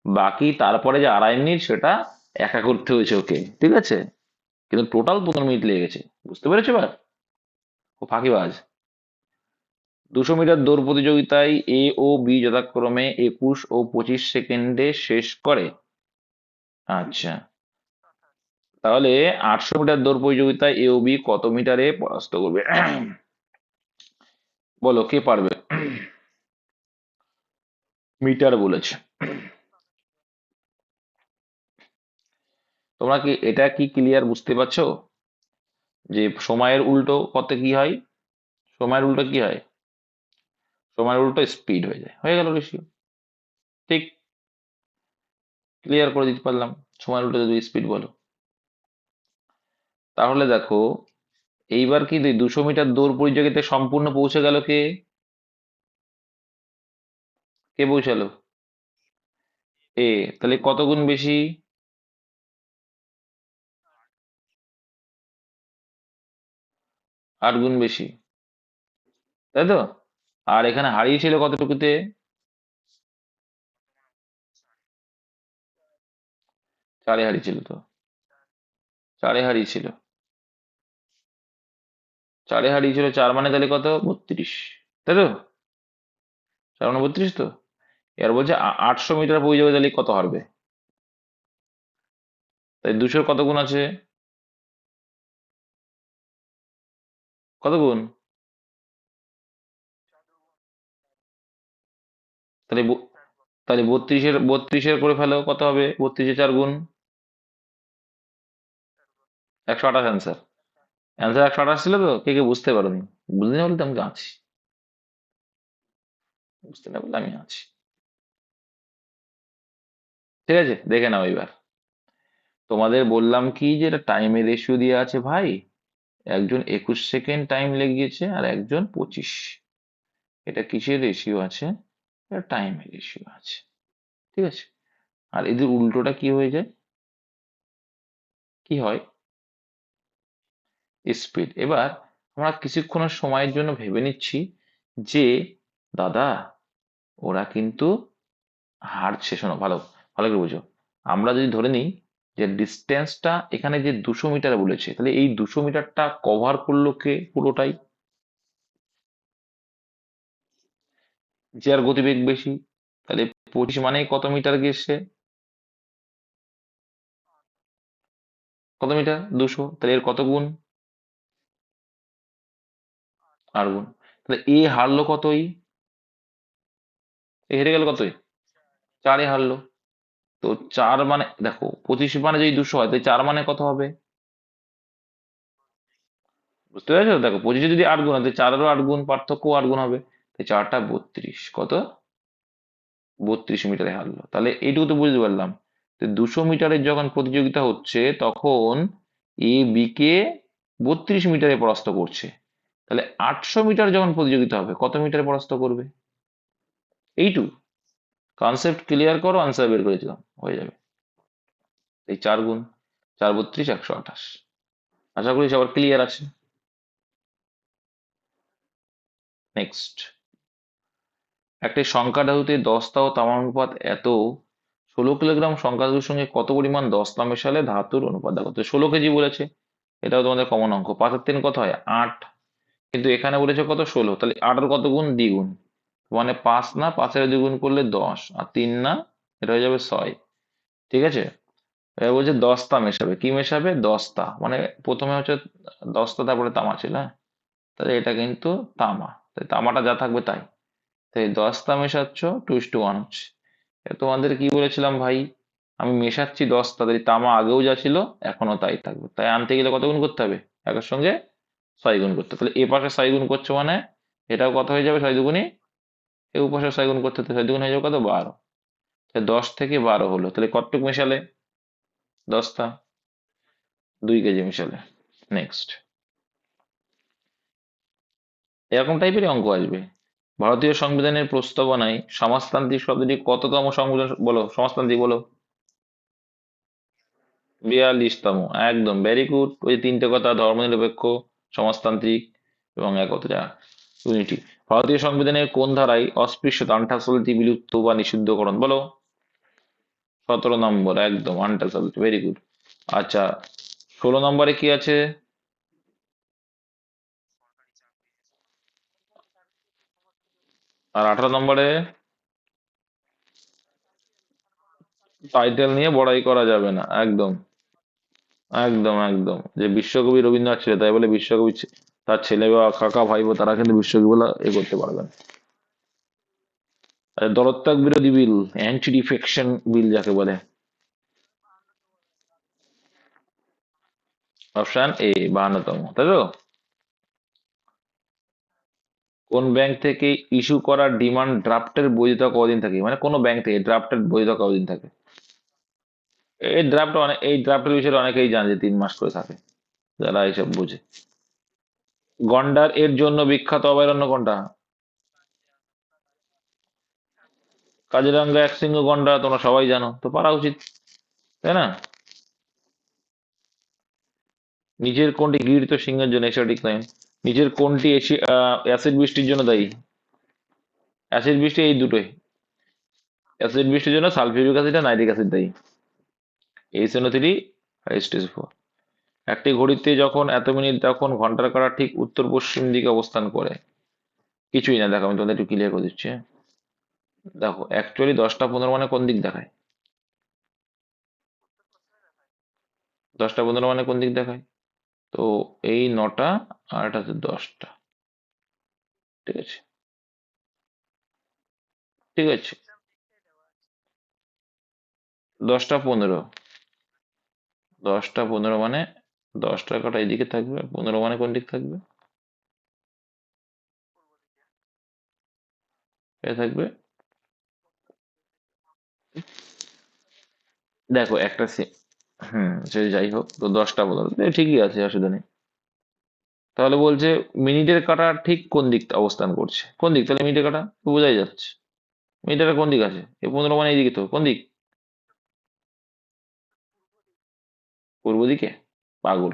বাকি তারপরে যে 2.5 মিনিট সেটা একা করতে হয়েছে ওকে, ঠিক আছে? কিন্তু টোটাল 15 মিনিট লেগে গেছে। বুঝতে পেরেছো এবার? ও ফাঁকিবাজ। 200 মিটার দৌড় প্রতিযোগিতায় এ ও বি যথাক্রমে 21 ও 25 সেকেন্ডে শেষ করে। আচ্ছা, তাহলে 800 মিটার দৌড় প্রতিযোগিতায় এ ও বি কত মিটারে পরাস্ত করবে? বলো কে পারবে? মিটার বলেছে। তোমরা কি এটা কি ক্লিয়ার বুঝতে পারছো যে সময়ের উল্টো কত কি হয়? সময়ের উল্টো কি হয়? সময়ের উল্টো স্পিড হয়ে গেল রেশিও। ঠিক, ক্লিয়ার করে দিতে পারলাম। সময়ের উল্টো যদি স্পিড বলো, তাহলে দেখো এইবার কি 200 মিটার দৌড় প্রতিযোগিতায় সম্পূর্ণ পৌঁছে গেল কে? কে পৌঁছালো? এ। তাহলে কত গুণ বেশি? 8 গুণ বেশি, তাই তো? আর এখানে হারিয়েছিল কতটুকুতে? 4-এ হারিয়েছিল তো। 4-এ হারিয়েছিল। 4-এ হারিয়েছিল, 4 মানে তাহলে কত? 32, তাই তো? 4 মানে 32 তো। এবার বলছে 800 মিটার প্রতিযোগিতা তাহলে কত হারবে? তাই 200 কত গুণ আছে? কত গুণ? তাহলে তাহলে 32-এর করে ফেলো, কত হবে? 32-এ 4 গুণ। 128 অ্যান্সার। অ্যান্সার 128 ছিল তো, কে কে বুঝতে পারোনি? বুঝতে না বলতে আমি আছি, বুঝতে না বললে আমি আছি। ঠিক আছে, দেখে নাও এবার। তোমাদের বললাম কি যে এটা টাইমের রেশিও দিয়ে আছে ভাই। একজন 21 সেকেন্ড টাইম লেগেছে আর একজন 25। এটা কিসের রেশিও আছে? এটা টাইমের রেশিও আছে, ঠিক আছে? আর এদের উল্টোটা কি হয়ে যায়? কি হয়? স্পিড। এবার আমরা কিছুক্ষণের সময়ের জন্য ভেবে নিচ্ছি যে দাদা ওরা কিন্তু হারছে। শোনো, ভালো ভালো করে বুঝো। আমরা যদি ধরে নিই যে ডিস্টেন্সটা এখানে যে 200 মিটার বলেছে, তাহলে এই 200 মিটারটা কভার করলো কে পুরোটাই? যে আর গতিবেগ বেশি, তাহলে 25 মানে কত মিটার গেছে? কত মিটার? 200, তাহলে এর কত গুণ? 8 গুণ। তাহলে এ হারলো কতই? এ হেরে গেল কতই? 4-এ হারলো। তো 4 মানে দেখো 25 মানে যদি 200 হয়, তাহলে 4 মানে কত হবে? বুঝতে পেরেছো? দেখো 25 যদি 8 গুণ হয়, তাহলে 4-এরও 8 গুণ, পার্থক্য 8 গুণ হবে। তাই 4টা 32, কত? 32 মিটারে হারলো। তাহলে এইটুকু তো বুঝতে পারলাম। তো 200 মিটারের যখন প্রতিযোগিতা হচ্ছে তখন এ বি কে 32 মিটারে পরাস্ত করছে। তাহলে 800 মিটার যখন প্রতিযোগিতা হবে কত মিটারে পরাস্ত করবে? এইটুকু কনসেপ্ট ক্লিয়ার করো, আনসার বের করে দিলাম, হয়ে যাবে। এই 4 গুণ 4 32 128। আশা করি সবার ক্লিয়ার আছে। নেক্সট, একটি সংখ্যা ধাতুতে দস্তা ও তামার অনুপাত এত, 16 কিলোগ্রাম সংখ্যা ধাতুর সঙ্গে কত পরিমাণ দস্তা মেশালে ধাতুর অনুপাত দেখো। তো 16 কেজি বলেছে, এটাও তোমাদের কমন অঙ্ক। 5 আর 3 কত হয়? 8। কিন্তু এখানে বলেছে কত? 16। তাহলে 8-এর কত গুণ? দ্বিগুণ। মানে 5 না, 5-এর দ্বিগুণ করলে 10, আর 3 না, এটা হয়ে যাবে 6। ঠিক আছে? এবার বলছে দস্তা মেশাবে। কি মেশাবে? দস্তা মানে প্রথমে হচ্ছে দস্তা, তারপরে তামা ছিল, হ্যাঁ? তাহলে এটা কিন্তু তামা, তাই তামাটা যা থাকবে তাই। তাই দস্তা মেশাচ্ছ, 2:1 হচ্ছে। এবার তোমাদের কি বলেছিলাম ভাই? আমি মেশাচ্ছি দস্তা, তাই তামা আগেও যা ছিল এখনো তাই থাকবে। তাই আনতে গেলে কত গুণ করতে হবে? একের সঙ্গে 6 গুণ করতে হবে। তাহলে এ পাশে 6 গুণ করছো মানে এটাও কত হয়ে যাবে? 6 দুগুণই। এ উপাশে 6 গুণ করতে হতে 6 দুগুণ হয়ে যাবে কত? 12। তাহলে 10 থেকে 12 হলো। তাহলে কতটুকু মেশালে দস্তা? 2 কেজি মেশালে। নেক্সট, এরকম টাইপের অঙ্ক আসবে। ভারতীয় সংবিধানের প্রস্তাবনায় সমাজতান্ত্রিক শব্দটি কততম সংবিধান বলো? সমাজতান্ত্রিক বলো। 42তম। একদম ভেরি গুড। ওই 3টে কথা: ধর্মনিরপেক্ষ, সমাজতান্ত্রিক এবং একতা, ইউনিটি। ভারতীয় সংবিধানের কোন ধারায় অস্পৃশ্যতা আনটাচেবিলিটি বিলুপ্ত বা নিষিদ্ধকরণ বলো? 17 নম্বর, একদম আনটাচেবিলিটি, ভেরি গুড। আচ্ছা, 16 নম্বরে কি আছে? আর 18 নম্বরে? টাইটেল নিয়ে বড়াই করা যাবে না, একদম। একদম একদম, যে বিশ্বকবি রবীন্দ্রনাথ ছিল তাই বলে বিশ্বকবি তার ছেলে বা কাকা ভাইবো তারা কিন্তু বিশ্বকবি বলে করতে পারবেন। আর দলত্যাগ বিরোধী বিল, অ্যান্টি ডিফেকশন বিল যাকে বলে? অপশন এ, 52তম, তাই তো? কোন ব্যাংক থেকে ইস্যু করা ডিমান্ড ড্রাফটের বৈধতা কতদিন থাকে, মানে কোন ব্যাংক থেকে ড্রাফটের বৈধতা কতদিন থাকে? এই ড্রাফটের বিষয়ে অনেকেই জানে যে 3 মাস করে থাকে, যারা এইসব বুঝে। গন্ডার এর জন্য বিখ্যাত অভয়ারণ্য কোনটা? কাজিরাঙ্গা একশৃঙ্গ গন্ডার, তোমরা সবাই জানো তো, পারা উচিত, তাই না? নিচের কোনটি গৃহীত সিংহের জন্য এশিয়াটিক লাইন? নিচের কোনটি অ্যাসিড বৃষ্টির জন্য দায়ী? অ্যাসিড বৃষ্টি এই দুটোই। অ্যাসিড বৃষ্টির জন্য সালফিউরিক অ্যাসিড আর নাইট্রিক অ্যাসিড দায়ী। HNO3 H2SO4। একটি ঘড়িতে যখন এত মিনিট তখন ঘন্টার কাঁটা ঠিক উত্তর পশ্চিম দিকে অবস্থান করে? কিছুই না, দেখো আমি তোমাদের একটু ক্লিয়ার করে দিচ্ছি, হ্যাঁ? দেখো অ্যাকচুয়ালি 10টা 15 মানে কোন দিক দেখায়? 10টা 15 মানে কোন দিক দেখায়? তো এই 9টা আর এটা হচ্ছে 10টা, ঠিক আছে? ঠিক আছে, 10টা 15। 10টা 15 মানে 10টার কাঁটা এইদিকে থাকবে, 15 মানে কোন দিক থাকবে? এ থাকবে। দেখো একটা সে যাই হোক, তো 10টা 15 ঠিকই আছে, অসুবিধা নেই। তাহলে বলছে মিনিটের কাঁটা ঠিক কোন দিক অবস্থান করছে, কোন দিক, তাহলে মিনিটের কাঁটা তো বোঝাই যাচ্ছে। মিনিটের কোন দিক আছে? এই 15 মানে এইদিকে, তো কোন দিক? পূর্ব দিকে? পাগল।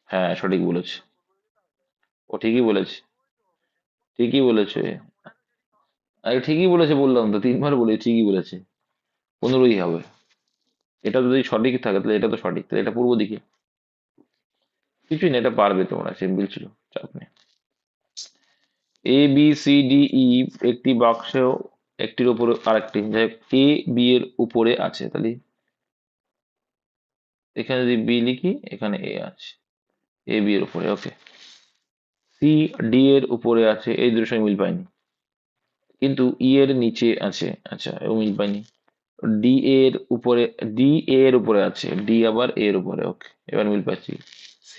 হ্যাঁ সঠিক বলেছে, ও ঠিকই বলেছে, ঠিকই বলেছে। আরে ঠিকই বলেছে, বললাম তো 3বার বলে ঠিকই বলেছে, 15ই হবে। এটা যদি সঠিক থাকে তাহলে এটা তো সঠিক, তাহলে এটা পূর্ব দিকে। কিছুই না, এটা পারবে তোমরা, সিম্পল ছিল, চাপ নেই। ABCDE একটি বাক্স, একটির উপরে আরেকটি, যাই হোক A B এর উপরে আছে, তাহলে এখানে যদি B লিখি এখানে A আছে, A B এর উপরে, ওকে। C D এর উপরে আছে, এই দুটোর সঙ্গে মিল পাইনি, কিন্তু E এর নিচে আছে, আচ্ছা ও মিল পাইনি। D এর উপরে, D A এর উপরে আছে, D আবার A এর উপরে, ওকে এবার মিল পাচ্ছি। C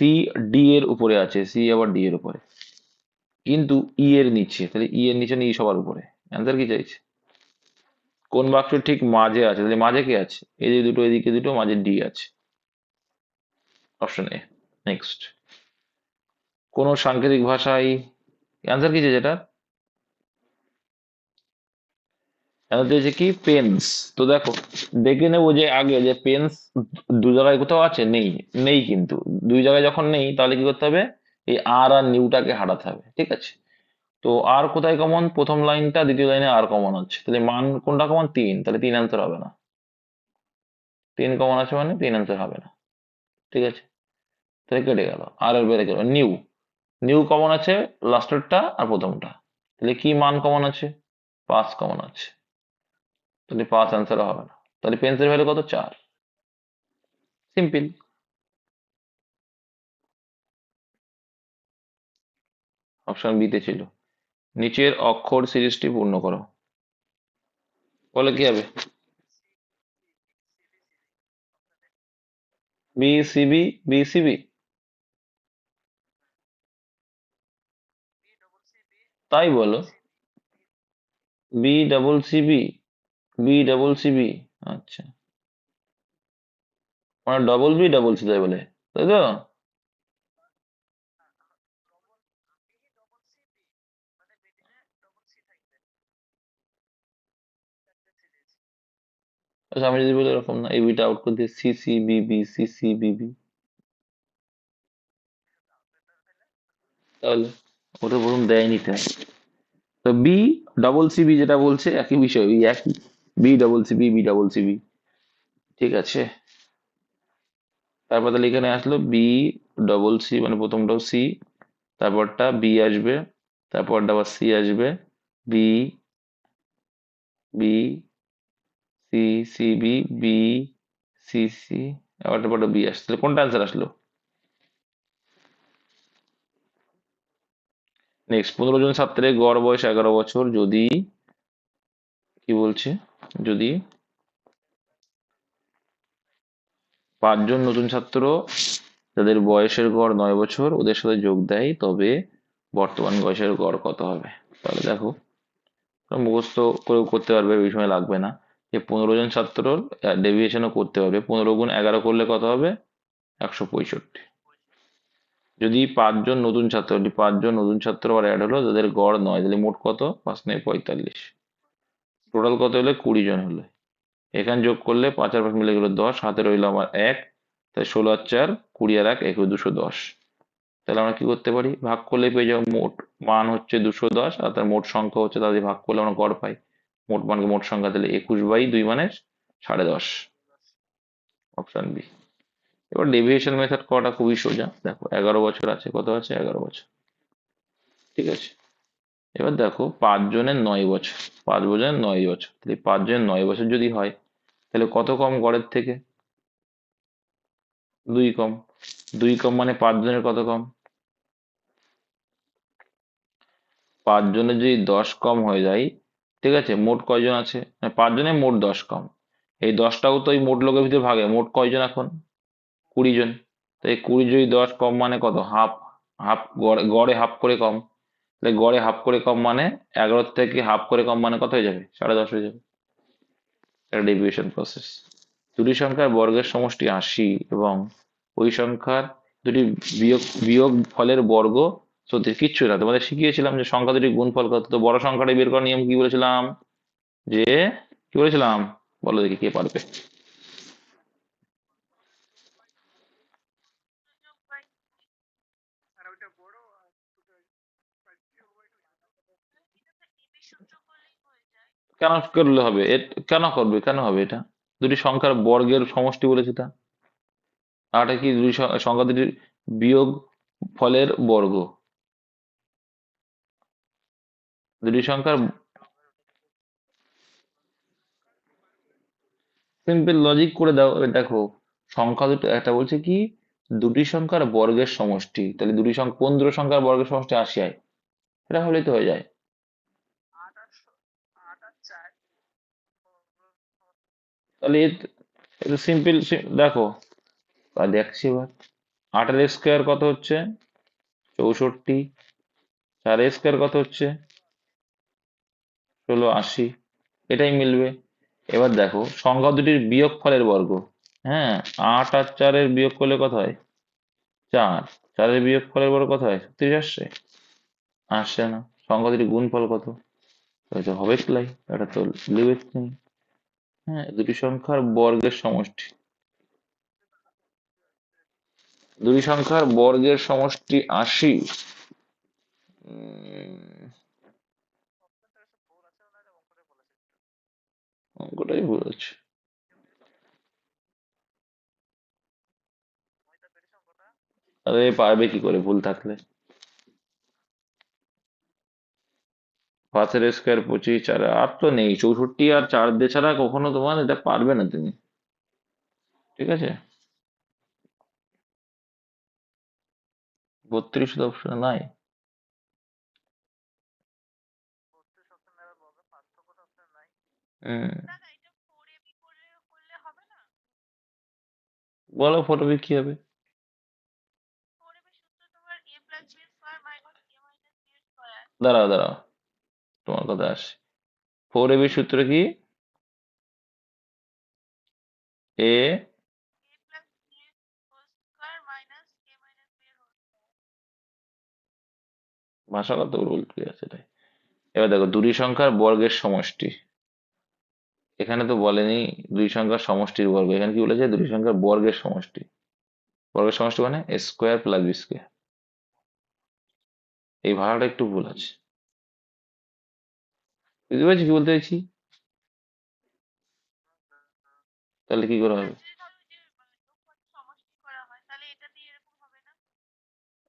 D এর উপরে আছে, C আবার D এর উপরে, কিন্তু E এর নিচে, তাহলে E এর নিচে নেই, সবার উপরে। অ্যান্সার কি চাইছে? কোন বাক্স ঠিক মাঝে আছে, তাহলে মাঝে কে আছে? এদিকে দুটো এদিকে দুটো, মাঝে ডি আছে, অপশন এ। নেক্সট, কোন সাংকেতিক ভাষায়, অ্যান্সার কি যেটা, অ্যান্সার দিয়েছে কি পেন্স। তো দেখো দেখে নেবো যে আগে যে পেন্স দু জায়গায় কোথাও আছে, নেই, নেই কিন্তু। দুই জায়গায় যখন নেই তাহলে কি করতে হবে? এই আর আর নিউটাকে হারাতে হবে, ঠিক আছে? তো আর কোথায় কমন? প্রথম লাইনটা, দ্বিতীয় লাইনে আর কমন আছে, তাহলে মান কোনটা কমন? 3, তাহলে 3 অ্যান্সার হবে না। 3 কমন আছে মানে 3 অ্যান্সার হবে না, ঠিক আছে? তাহলে কেটে গেল, আর এর বেড়ে গেল নিউ। নিউ কমন আছে লাস্টেরটা আর প্রথমটা, তাহলে কি মান কমন আছে? 5 কমন আছে, তাহলে 5 অ্যান্সার হবে না। তাহলে পেন্সিল ভ্যালু কত? 4। সিম্পল। অপশন বি তে ছিল। নিচের অক্ষর সিরিজটি পূর্ণ করো, বলে কি হবে? BCB, BCB, তাই বলো? BCCB, BCCB, আচ্ছা, মানে ডবল বি ডবল সি তাই বলে, তাই তো? আচ্ছা আমি যদি বলি এরকম না, এই বিটা আউট করে দিয়ে CCBB, CCBB, তাহলে ওটা প্রথম দেয়নি তাই, তো বি ডবল সিবি যেটা বলছে একই বিষয়, ওই একই B double CB, B double CB. ঠিক আছে, তারপর তাহলে এখানে আসলো বি ডবল সি, মানে প্রথমটাও সি, তারপরটা বি আসবে, তারপরটা আবার সি আসবে, B B C, C B, B C C, আবার তারপরটা বি আসছে। তাহলে কোনটা অ্যান্সার আসলো? নেক্সট, 15 জন ছাত্রের গড় বয়স 11 বছর, যদি কি বলছে, যদি 5 জন নতুন ছাত্র যাদের বয়সের গড় 9 বছর ওদের সাথে যোগ দেয়, তবে বর্তমান বয়সের গড় কত হবে? তাহলে দেখো, তোমরা মুখস্থ করেও করতে পারবে, এই সময় লাগবে না। যে 15 জন ছাত্রর ডেভিয়েশনও করতে পারবে, 15 গুণ 11 করলে কত হবে? 165। যদি 5 জন নতুন ছাত্র আবার অ্যাড হলো যাদের গড় 9, তাহলে মোট কত? 5×9 = 45। টোটাল কত হলে? 20 জন হলে। এখানে যোগ করলে 5 আর 5 মিলে গেল 10, হাতে রইলো আমার 1, তাই 16 আর 4, 20 আর 1, 210। তাহলে আমরা কি করতে পারি? ভাগ করলে পেয়ে যাবো মোট মান হচ্ছে 210, আর তার মোট সংখ্যা হচ্ছে, তাদের ভাগ করলে আমরা গড় পাই। মোট মানকে মোট সংখ্যা, তাহলে 21/2 মানে 10.5। Option B. এবার ডেভিয়েশন মেথড করাটা খুবই সোজা। দেখো 11 বছর আছে, কত আছে? 11 বছর। ঠিক আছে, এবার দেখো 5 জনের 9 বছর, 5 জনের 9 বছর, তাহলে 5 জনের 9 বছর যদি হয়, তাহলে কত কম গড়ের থেকে? 2 কম। 2 কম মানে 5 জনের কত কম? 5 জনের যদি 10 কম হয়ে যায়, ঠিক আছে, মোট কয়জন আছে? 5 জনের মোট 10 কম, এই 10টাও তো এই মোট লোকের ভিতরে ভাগে, মোট কয়জন এখন? 20 জন। তো এই 20 যদি 10 কম মানে কত? হাফ। হাফ, গড়ে গড়ে হাফ করে কম। তাহলে গড়ে হাফ করে কম মানে 11 থেকে হাফ করে কম মানে কত হয়ে যাবে? 10.5 হয়ে যাবে। এটা ডেভিয়েশন প্রসেস। দুটি সংখ্যার বর্গের সমষ্টি 80 এবং ওই সংখ্যার দুটি বিয়োগ বিয়োগ ফলের বর্গ 34। কিচ্ছু না, তোমাদের শিখিয়েছিলাম যে সংখ্যা দুটি গুণফল কত। তো বড় সংখ্যাটা বের করার নিয়ম কি বলেছিলাম? যে কি বলেছিলাম? বলো দেখি কে পারবে। কেন করলে হবে? কেন করবে, কেন হবে এটা? দুটি সংখ্যার বর্গের সমষ্টি বলেছি তা। আর এটা কি? দুটি সংখ্যা দুটির বিয়োগ ফলের বর্গ। দুটি সংখ্যার সিম্পল লজিক করে দাও। এবার দেখো, সংখ্যা দুটো, একটা বলছে কি দুটি সংখ্যার বর্গের সমষ্টি, তাহলে দুটি সংখ্যা, কোন দুটো সংখ্যার বর্গের সমষ্টি 80 হয়? এটা হলেই তো হয়ে যায়। তাহলে এটা সিম্পল। দেখো, আর দেখছি এবার, 8 স্কোয়ার কত হচ্ছে? 64। 4 স্কোয়ার কত হচ্ছে? 16, 80। এটাই মিলবে। এবার দেখো সংখ্যা দুটির বিয়োগ ফলের বর্গ। হ্যাঁ, 8 আর 4-এর বিয়োগ করলে কত হয়? 4। 4-এর বিয়োগ ফলের বর্গ কত হয়? 36 আসছে? আসছে না। সংখ্যা দুটির গুণফল কত? এটা হবে ফেলাই, এটা তো লিমিট নেই। হ্যাঁ, দুটি সংখ্যার বর্গের সমষ্টি, দুটি সংখ্যার বর্গের সমষ্টি 80। অঙ্কটাই ভুল হচ্ছে। আরে পারবে কি করে ভুল থাকলে? 5 স্কোয়ার 25, 4 আর তো নেই, 64 আর 4 দিয়ে ছাড়া কখনো তোমার এটা পারবে না তুমি। ঠিক আছে, 32 তো অপশন নাই। হম, বলো ফটোবি কি হবে? দাঁড়াও দাঁড়াও, তোমার কথা আসে। 4ab সূত্র কি? এ ভাষাগত রুল কি আছে এটাই। এবার দেখো দুটি সংখ্যার বর্গের সমষ্টি, এখানে তো বলেনি দুই সংখ্যার সমষ্টির বর্গ, এখানে কি বলেছে? দুটি সংখ্যার বর্গের সমষ্টি। বর্গের সমষ্টি মানে স্কোয়ার প্লাস বি স্কোয়ার। এই ভাড়াটা একটু ভুল আছে। বুঝতে পারছি কি বলতে চাইছি? তাহলে কি করে হবে?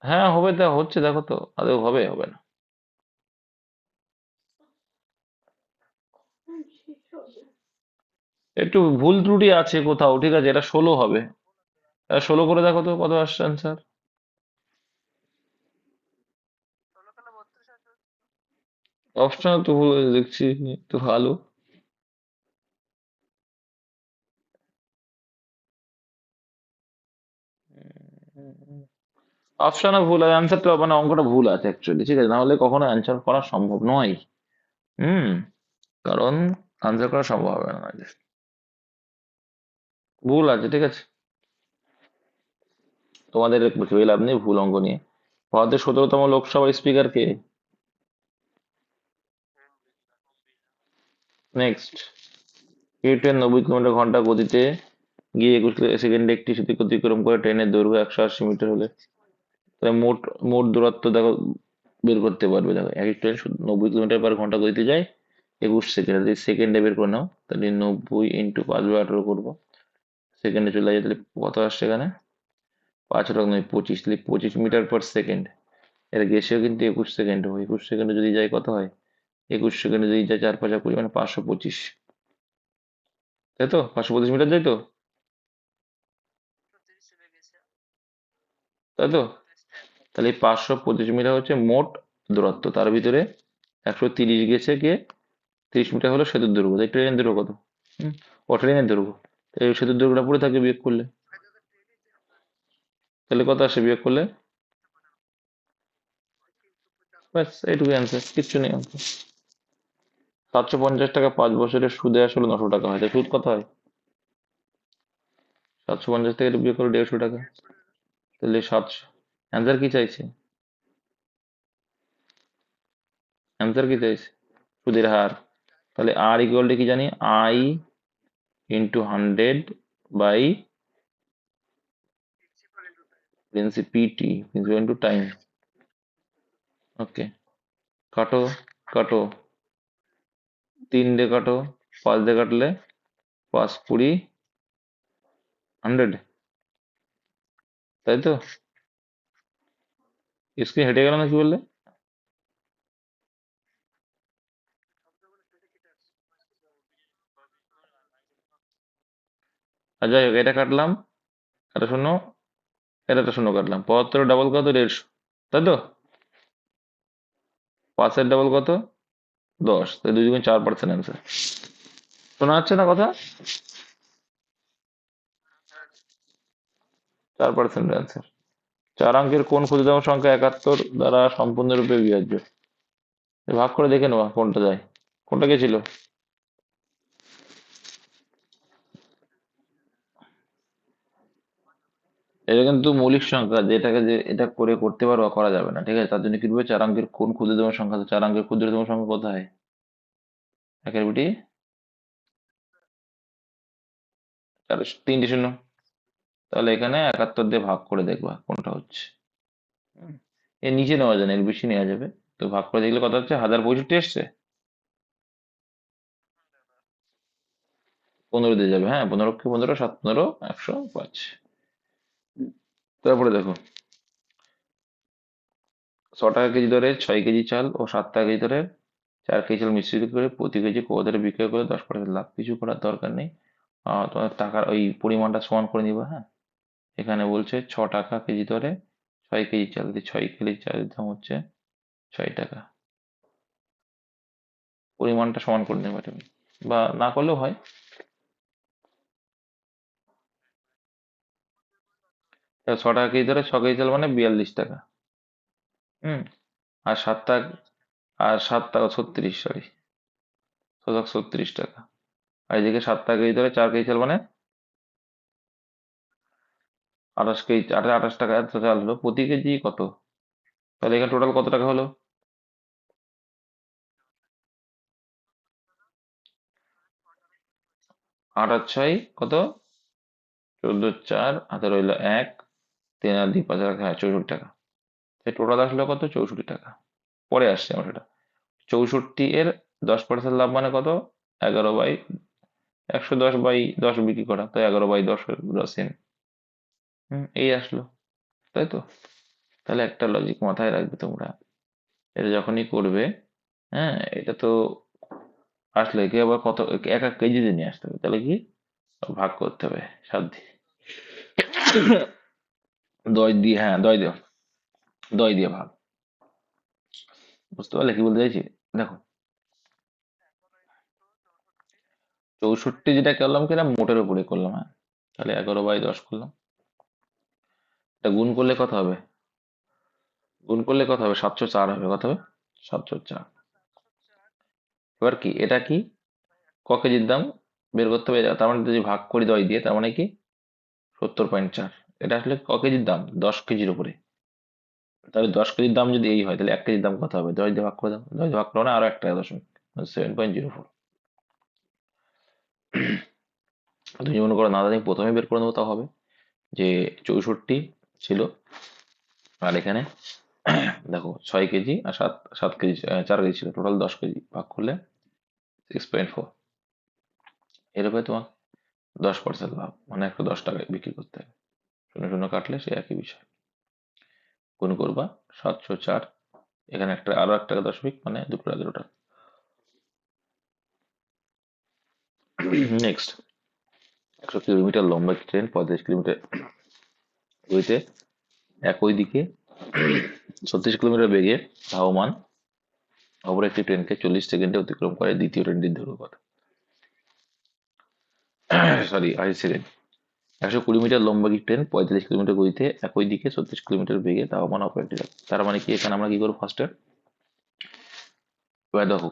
হ্যাঁ হবে, তা হচ্ছে দেখো তো, আদৌ হবে হবে না। একটু ভুল ত্রুটি আছে কোথাও, ঠিক আছে, এটা 16 হবে। 16 করে দেখো তো কত আসছে আনসার। অপশন তো ভুল হয়েছে দেখছি, তো ভালো। অপশনও ভুল আছে, অ্যান্সারটা মানে অঙ্কটা ভুল আছে অ্যাকচুয়ালি, ঠিক আছে, না হলে কখনো অ্যান্সার করা সম্ভব নয়। হুম। কারণ আনসার করা সম্ভব হবে না। ভুল আছে, ঠিক আছে। তোমাদের ভেবে লাভ নেই ভুল অঙ্ক নিয়ে। ভারতের 17তম লোকসভার স্পিকার কে? নেক্সট। এই ট্রেন 90 কিলোমিটার ঘন্টা গতিতে গিয়ে 21 সেকেন্ডে একটি সেতু অতিক্রম করে, ট্রেনের দৈর্ঘ্য 180 মিটার হলে তাহলে মোট মোট দূরত্ব দেখো, বের করতে পারবে। দেখো এক ট্রেন 90 কিলোমিটার পার ঘন্টা গতিতে যায় 21 সেকেন্ড, যদি সেকেন্ডে বের করে নাও তাহলে 90 × 5/18 করবো, সেকেন্ডে চলে যায়, তাহলে কত আসছে এখানে? 5 আর 9 25, তাহলে 25 মিটার পার সেকেন্ড। এর গেসেও কিন্তু 21 সেকেন্ড হয়, 21 সেকেন্ডে যদি যায় কত হয়? 21 সেকেন্ডে যদি যায় 4 × 5 = 20, মানে 525। তাই তো, 525 মিটার যাই তো, তাই তো। তাহলে এই 525 মিটার হচ্ছে মোট দূরত্ব, তার ভিতরে 130 গেছে কে, 30 মিটার হলো সেতুর দৈর্ঘ্য, তাই ট্রেনের দৈর্ঘ্য কত? হুম, ও ট্রেনের দৈর্ঘ্য। তাই এই সেতুর দৈর্ঘ্যটা পুরো থাকে বিয়োগ করলে, তাহলে কত আসে বিয়োগ করলে? ব্যাস এইটুকু অ্যান্সার, কিচ্ছু নেই অঙ্ক। 750 টাকা 5 বছরের সুদে আসলে 900 টাকা হয়, তাই সুদ কত হয়? 750 থেকে এটা বিয়োগ করলে 150 টাকা, তাহলে 700। অ্যান্সার কি চাইছে? অ্যান্সার কি চাইছে? সুদের হার। তাহলে আর ইকুয়াল টু কি জানি, I × 100 by PT, principal into time. Okay, কাটো, কাটো, 3 দিয়ে কাটো, 5 দিয়ে কাটলে 5×20, 100, তাই তো। স্ক্রিন হেঁটে গেল না কি বললে? আর যাই হোক, এটা কাটলাম, এটা শূন্য, এটা একটা শূন্য কাটলাম, 75 ডাবল কত? 150, তাই তো। 5-এর ডাবল কত? 10, তাই 2 × 4 % অ্যান্সার। শোনা যাচ্ছে না কথা? 4% অ্যান্সার। 4 অঙ্কের কোন ক্ষুদ্রতম সংখ্যা 71 দ্বারা সম্পূর্ণরূপে বিভাজ্য? এ ভাগ করে দেখে নেওয়া কোনটা যায়। কোনটা কে ছিল? এটা কিন্তু মৌলিক সংখ্যা, যেটাকে যে এটা করে করতে পারো করা যাবে না, ঠিক আছে, তার জন্য কি করবে, 4 অঙ্কের কোন ক্ষুদ্রতম সংখ্যা, 4 অঙ্কের ক্ষুদ্রতম সংখ্যা কোথায়? একের বেটি চার, 3টে শূন্য, তাহলে এখানে 71 দিয়ে ভাগ করে দেখবা কোনটা হচ্ছে। হুম। এর নিচে নেওয়া যায় না, এর বেশি নেওয়া যাবে। তো ভাগ করে দেখলে কত হচ্ছে, 1065 এসছে। 15 দিয়ে যাবে, হ্যাঁ, 15 × 15, 7 × 15, 105। তারপরে দেখো, 6 টাকা কেজি দরে 6 কেজি চাল ও 7 টাকা কেজি দরে 4 কেজি চাল মিশ্রিত করে প্রতি কেজি কত দরে বিক্রয় করে 10% লাভ। কিছু করার দরকার নেই, তোমার টাকার ওই পরিমাণটা সমান করে নিবা, হ্যাঁ। এখানে বলছে 6 টাকা কেজি দরে 6 কেজি চাল, 6 কেজি চালের দাম হচ্ছে 6 টাকা, পরিমাণটা সমান করে নেবা তুমি, বা না করলেও হয়। 6 টাকা কেজি দরে 6 কেজি চাল মানে 42 টাকা। হুম। আর 7 টাকা, আর 7 টাকা 36, সরি, 36 টাকা। আর এদিকে 7 টাকা কেজি ধরে 4 কেজি চাল মানে 28 কেজি, 28 টাকা এত চাল হলো প্রতি কেজি কত? তাহলে এখানে টোটাল কত টাকা হলো? 8 আর 6 কত? 14, 4 হাতে রইলো 1, 3 আর 2 5, হ্যাঁ 64 টাকা। টোটাল আসলো কত? 64 টাকা। পরে আসছে আমার সেটা। 64 এর 10% লাভ মানে কত? 11/110 বিক্রি করা, তো 11/10 এই আসলো, তাই তো? তাহলে একটা লজিক মাথায় রাখবে তোমরা, এটা যখনই করবে, হ্যাঁ, এটা তো আসলে কি আবার কত, এক এক কেজিতে নিয়ে আসতে হবে, তাহলে কি ভাগ করতে হবে 7 দিয়ে। 10 দিয়ে, হ্যাঁ 10 দিয়ে ভাগ। বুঝতে পারলে কি বলতে চাইছি? দেখো, 64 যেটা করলাম কিনা মোটের উপরে করলাম, হ্যাঁ, তাহলে 11/10 করলাম। এটা গুণ করলে কত হবে? 704 হবে, কত হবে? 704। এবার কি এটা কি, ক কেজির দাম বের করতে হবে, তার মানে যদি ভাগ করি 10 দিয়ে, তার মানে কি 70.4। এটা আসলে ক কেজির দাম? 10 কেজির উপরে। তাহলে 10 কেজির দাম যদি এই হয়, তাহলে 1 কেজির দাম কত হবে? 10 দিয়ে ভাগ করে দাও, 10 দিয়ে ভাগ করো না, আরো 1 টাকা 7.04। তুমি মনে করো না জানি প্রথমে বের করে নেবো, তা হবে যে 64 ছিল, আর এখানে দেখো 6 কেজি আর 7 কেজি, 4 কেজি ছিল, টোটাল 10 কেজি, ভাগ করলে 6.4। এর উপরে তোমার 10% লাভ, মানে 110 টাকায় বিক্রি করতে হবে। শূন্য শূন্য কাটলে সে একই বিষয়, গুণ করবা 704, এখানে একটা আরো 1 টাকা 10 মানে 2 টাকা। নেক্সট, 100 কিলোমিটার লম্বা একটি ট্রেন 35 কিলোমিটার গতিতে একই দিকে 36 কিলোমিটার বেগে ধাবমান অপর একটি ট্রেনকে 40 সেকেন্ডে অতিক্রম করে, দ্বিতীয় ট্রেনটির দৈর্ঘ্য কত? Sorry, 80 second. 120 মিটার লম্বা একটি ট্রেন 35 কিলোমিটার গতিতে একই দিকে 36 কিলোমিটার বেগে ধাবমান অপর একটি ট্রেন। তার মানে কি, এখানে আমরা কি করবো ফার্স্টে? এবার দেখো,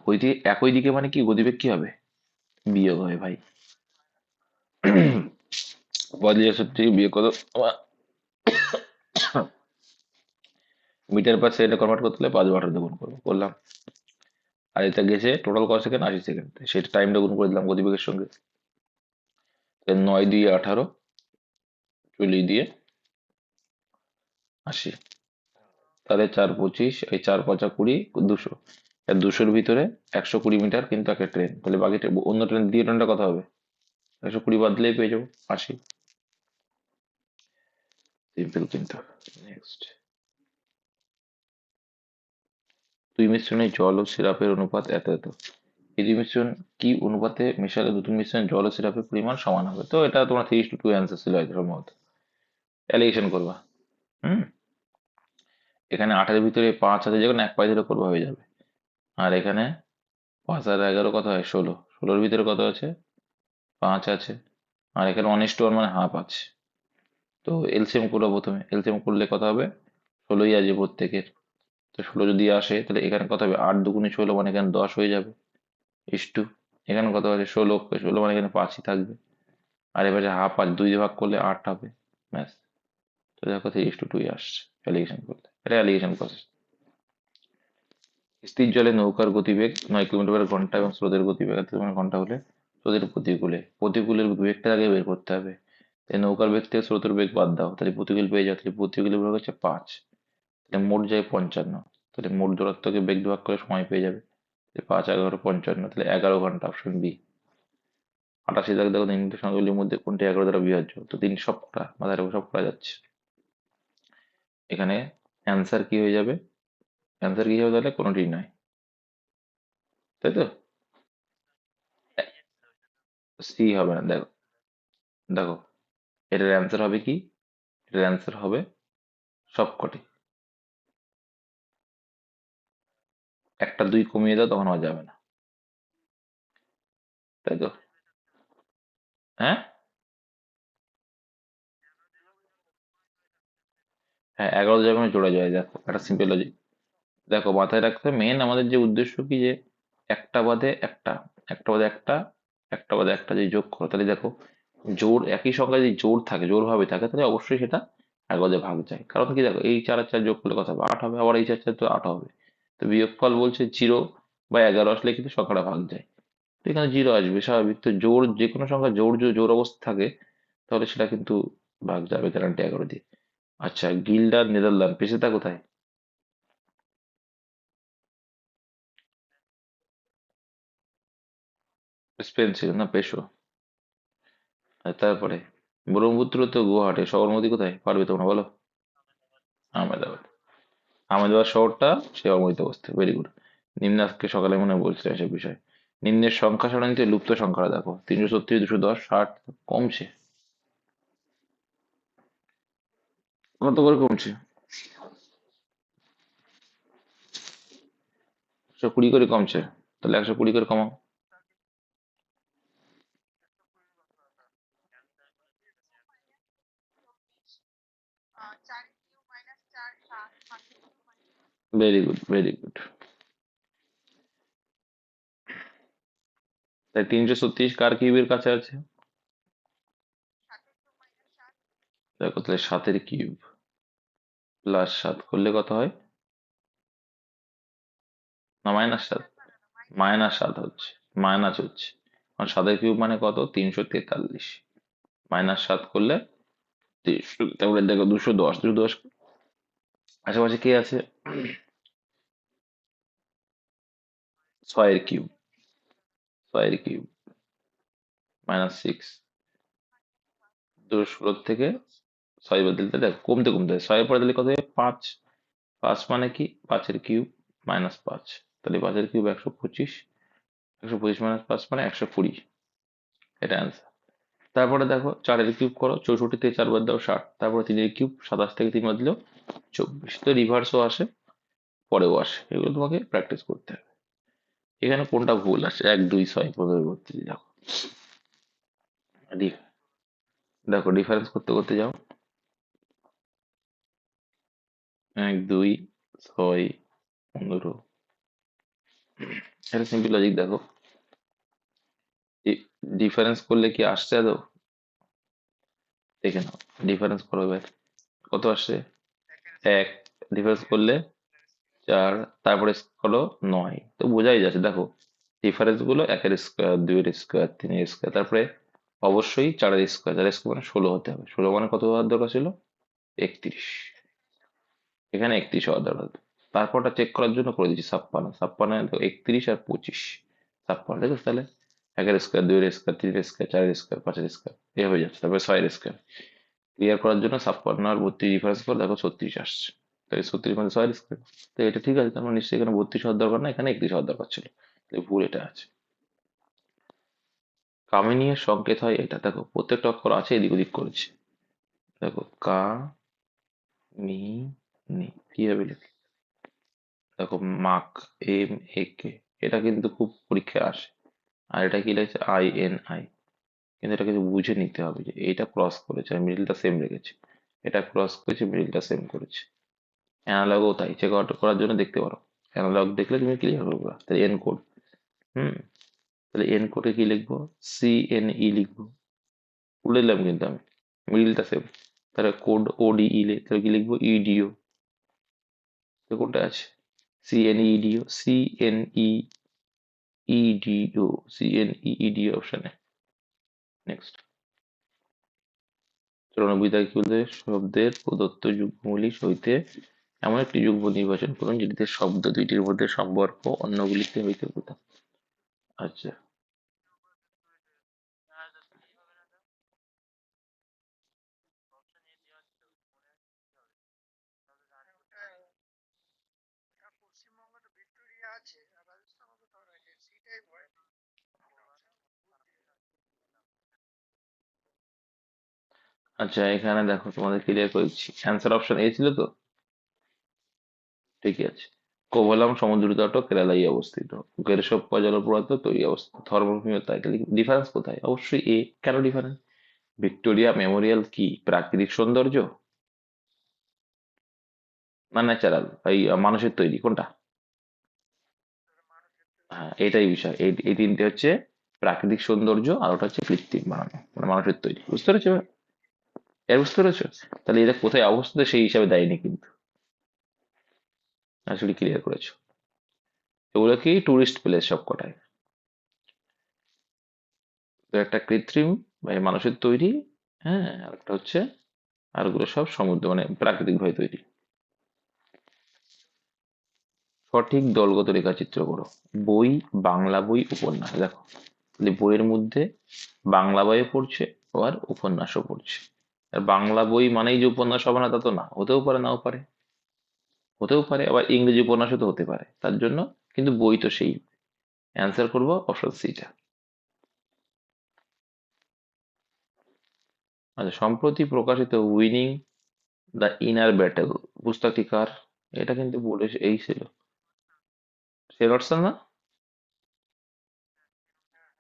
একই দিকে মানে কি, গতিবেগ কি হবে? বিয়োগ হবে ভাই। 35 বিয়োগ কত? মিটার পার সেকেন্ডে কনভার্ট করতে হলে 5/18 গুণ করবো, করলাম। আর এটা গেছে টোটাল কত সেকেন্ড? 80 সেকেন্ড, সেটা টাইমটা গুণ করে দিলাম গতিবেগের সঙ্গে। 9 দিয়ে 18, 40 দিয়ে 80, তাহলে 4 25, এই 4 5 20, 200। 200-র ভিতরে 120 মিটার কিন্তু একটা ট্রেন, তাহলে বাকি অন্য ট্রেন, দিয়ে ট্রেনটা কত হবে? 120 বাদ দিলেই পেয়ে যাবো 80। সিম্পল কিন্তু। নেক্সট, দুই মিশ্রণে জল ও সিরাপের অনুপাত এত এত। এই দুই মিশ্রণ কি অনুপাতে মেশালে দুটো মিশ্রণে জল ও সিরাপের পরিমাণ সমান হবে? তো এটা তোমার 3:2 অ্যান্সার ছিল হয়তো সম্ভবত। অ্যালিগেশন করবা। হুম, এখানে 8-এর ভিতরে 5 আছে, যখন 1 পাই ধরে করবা হয়ে যাবে। আর এখানে 5 আর 11 কত হয়? 16, 16-র ভিতরে কত আছে? 5 আছে। আর এখানে 1:1 মানে হাফ আছে। তো এলসিএম করবো, প্রথমে এলসিএম করলে কত হবে? 16ই আছে প্রত্যেকের। তো 16 যদি আসে, তাহলে এখানে কত হবে? 8 2 16, মানে এখানে 10 হয়ে যাবে, ইস্টু এখানে কত আছে? 16, 16 মানে এখানে 5ই থাকবে। আর এবারে হাফ আর 2 দিয়ে ভাগ করলে 8 হবে, ব্যাস। তো দেখো 3:2 আসছে অ্যালিগেশন করলে, এটা অ্যালিগেশন প্রসেস। স্থির জলে নৌকার গতিবেগ 9 কিলোমিটার/ঘন্টা এবং স্রোতের গতিবেগ 8 কিলোমিটার/ঘন্টা হলে স্রোতের প্রতিকূলের বেগটা আগে বের করতে হবে। তাই নৌকার বেগ থেকে স্রোতের বেগ বাদ দাও, তাহলে প্রতিকূল পেয়ে যাও, তাহলে প্রতিকূলের বেগ হচ্ছে 5, তাহলে মোট যায় 55, তাহলে মোট দূরত্বকে বেগ দিয়ে ভাগ করে সময় পেয়ে যাবে। 5 11 55, তাহলে 11 ঘন্টা, অপশন বি। 88 দাগ দেখো, নিম্নলিখিত সংখ্যাগুলির মধ্যে কোনটি 11 দ্বারা বিভাজ্য? তো 3 সব করা মাথায় রাখো, সব করা যাচ্ছে। এখানে অ্যান্সার কি হয়ে যাবে? অ্যান্সার কি হবে তাহলে? কোনোটি নয়, তাই তো? সি হবে না, দেখো, দেখো, এটার অ্যান্সার হবে কি? এটার অ্যান্সার হবে সবকটি। একটা 2 কমিয়ে দাও, তখন আর যাবে না, তাই তো? হ্যাঁ, হ্যাঁ, 11 যখন জোড়া যায়, দেখো একটা সিম্পল লজিক। দেখো, মাথায় রাখতে মেন আমাদের যে উদ্দেশ্য কি, যে একটা বাদে একটা, একটা বাদে একটা, একটা বাদে একটা যদি যোগ করো, তাহলে দেখো জোড় একই সংখ্যা যদি জোড় থাকে, জোড় ভাবে থাকে, তাহলে অবশ্যই সেটা 11 ভাগ যায়। কারণ কি, দেখো এই 4 আর 4 যোগ করলে কত হবে? 8 হবে, আবার এই 4 4 তো 8 হবে। তো বিয়োগফল বলছে 0 বা 11 আসলে কিন্তু সংখ্যাটা ভাগ যায়। তো এখানে 0 আসবে স্বাভাবিক। তো জোড় যে কোনো সংখ্যা জোড় যদি জোড় অবস্থা থাকে, তাহলে সেটা কিন্তু ভাগ যাবে গ্যারান্টি 11 দিয়ে। আচ্ছা, গিল্ডার নেদারল্যান্ড পেশেটা কোথায়? স্পেন ছিল না, পেশো। আর তারপরে ব্রহ্মপুত্র তো গুয়াহাটি, সবরমতী কোথায় পারবে তোমরা বলো? আহমেদাবাদ। আহমেদাবাদ শহরটা সে অবহিত অবস্থা, ভেরি গুড। নিম্ন আজকে সকালে মনে হয় বলছিলাম এসব বিষয়। নিম্নের সংখ্যা সারণীতে লুপ্ত সংখ্যাটা দেখো, 336, 210, 60, কমছে। কত করে কমছে? 120 করে কমছে। তাহলে 120 করে কমাও। Very good, very good. তাই 336 কার কিউবের কাছে আছে? দেখো তাহলে 7-এর কিউব প্লাস 7 করলে কত হয়? না, -7। -7 হচ্ছে, মাইনাস হচ্ছে। কারণ 7-এর কিউব মানে কত? 343। -7 করলে 300, তারপরে দেখো 210, 210 আশেপাশে কে আছে? 6-এর কিউব, 6-এর কিউব -6। 216 থেকে 6 বাদ দিলে দেখো কমতে কমতে 6-এর পরে দিলে কত হয়? 5। 5 মানে কি? 5-এর কিউব -5। তাহলে 5-এর কিউব 125। 125 -5 মানে 120। এটা অ্যান্সার। তারপরে দেখো 4-এর কিউব করো, 64 থেকে 4 বাদ দাও 60। তারপরে 3-এর কিউব 27 থেকে 3 বাদ দিলেও 24। তো রিভার্সও আসে, পরেও আসে, এগুলো তোমাকে প্র্যাকটিস করতে হবে। এখানে কোনটা ভুল আসছে? 1, 2, 6 পরবর্তী দেখো। ডি- দেখো ডিফারেন্স করতে করতে যাও। 1, 2, 6, 15। এটা সিম্পল লজিক দেখো। ডিফারেন্স করলে কি আসছে আদৌ? দেখে নাও। ডিফারেন্স করো এবার। কত আসছে? 1। ডিফারেন্স করলে 4। তারপরে হলো 9। তো বোঝাই যাচ্ছে দেখো, ডিফারেন্স গুলো 1-এর স্কোয়ার, 2-এর স্কোয়ার, 3-এর স্কোয়ার, তারপরে অবশ্যই 4-এর স্কোয়ার। 4-এর স্কোয়ার মানে 16 হতে হবে। 16 মানে কত হওয়ার দরকার ছিল? 31। এখানে 31 হওয়ার দরকার হতো। তারপরটা চেক করার জন্য করে দিচ্ছি 56। 56 দেখো 31 আর 25, 56 দেখো তাহলে। 1-এর স্কোয়ার, 2-এর স্কোয়ার, 3-এর স্কোয়ার, 4-এর স্কোয়ার, 5-এর স্কোয়ার, এ হয়ে যাচ্ছে। তারপরে 6-এর স্কোয়ার ক্লিয়ার করার জন্য 56 আর 32 ডিফারেন্স করে দেখো 36 আসছে। তাই 36 মানে 6-এর স্কোয়ার। তো এটা ঠিক আছে, তার মানে নিশ্চয়ই এখানে 32 হওয়ার দরকার না, এখানে 31 হওয়ার দরকার ছিল। তাহলে ভুল এটা আছে। কামিনী এর সংকেত হয় এটা, দেখো প্রত্যেকটা অক্ষর আছে, এদিক ওদিক করেছে। দেখো কা, মি, নি, কিভাবে লিখি? দেখো মাক, MAK, এটা কিন্তু খুব পরীক্ষায় আসে। আর এটা কি লিখেছে? INI। কিন্তু এটা কিছু বুঝে নিতে হবে যে এটা ক্রস করেছে আর মিডিলটা সেম রেখেছে, এটা ক্রস করেছে মিডিলটা সেম করেছে। অ্যানালগও তাই, চেক আউট করার জন্য দেখতে পারো। অ্যানালগ দেখলে তুমি ক্লিয়ার হবে পুরো। তাহলে এন কোড। হুম। তাহলে এন কোডে কি লিখবো? CNE লিখবো। উল্টে দিলাম কিন্তু আমি, মিডিলটা সেম। তাহলে কোড ODE, তাহলে কি লিখবো? EDO। তো কোনটা আছে? CNEDO, CNEEDO অপশানে। নেক্সট। 94 দাগে কি বলতে? শব্দের প্রদত্ত যুগ্মগুলি হইতে এমন একটি যুগ্ম নির্বাচন করুন যেটিতে শব্দ দুইটির মধ্যে সম্পর্ক অন্যগুলিতে হইতে পৃথক। আচ্ছা। আচ্ছা, এখানে দেখো তোমাদের ক্লিয়ার করেছি, অ্যান্সার অপশন এ ছিল তো? ঠিকই আছে। কোভালাম সমুদ্র তট কেরালাই অবস্থিত। গেরসপ্পা জলপ্রপাত তৈরি অবস্থিত। থর্মোফিও তাই। তাহলে ডিফারেন্স কোথায়? অবশ্যই এ। কেন ডিফারেন্স? ভিক্টোরিয়া মেমোরিয়াল কি প্রাকৃতিক সৌন্দর্য না ন্যাচারাল? এই মানুষের তৈরি কোনটা? হ্যাঁ, এটাই বিষয়। এই এই তিনটে হচ্ছে প্রাকৃতিক সৌন্দর্য, আর ওটা হচ্ছে কৃত্রিম বানানো, মানে মানুষের তৈরি। বুঝতে পেরেছো এবার? এর বুঝতে পেরেছো? তাহলে এটা কোথায় অবস্থিত সেই হিসাবে দেয়নি কিন্তু। আসলে ক্লিয়ার করেছো। এগুলো কি টুরিস্ট প্লেস সবকটায়। তো একটা কৃত্রিম বা এই মানুষের তৈরি, হ্যাঁ, আর একটা হচ্ছে, আর ওগুলো সব সমুদ্র মানে প্রাকৃতিক ভাবে তৈরি। সঠিক দলগত রেখাচিত্র করো। বই, বাংলা বই, উপন্যাস। দেখো বইয়ের মধ্যে বাংলা বইয়ে পড়ছে, আবার উপন্যাসও পড়ছে। আর বাংলা বই মানেই যে উপন্যাস হবে না তা তো না, হতেও পারে নাও পারে, হতেও পারে আবার ইংরেজি উপন্যাসও তো হতে পারে, তার জন্য কিন্তু বই তো সেই। অ্যান্সার করবো অপশন সিটা। আচ্ছা, সম্প্রতি প্রকাশিত উইনিং দ্য ইনার ব্যাটেল পুস্তকটি কার? এটা কিন্তু বলে এই ছিল, শেরওয়াটসন না?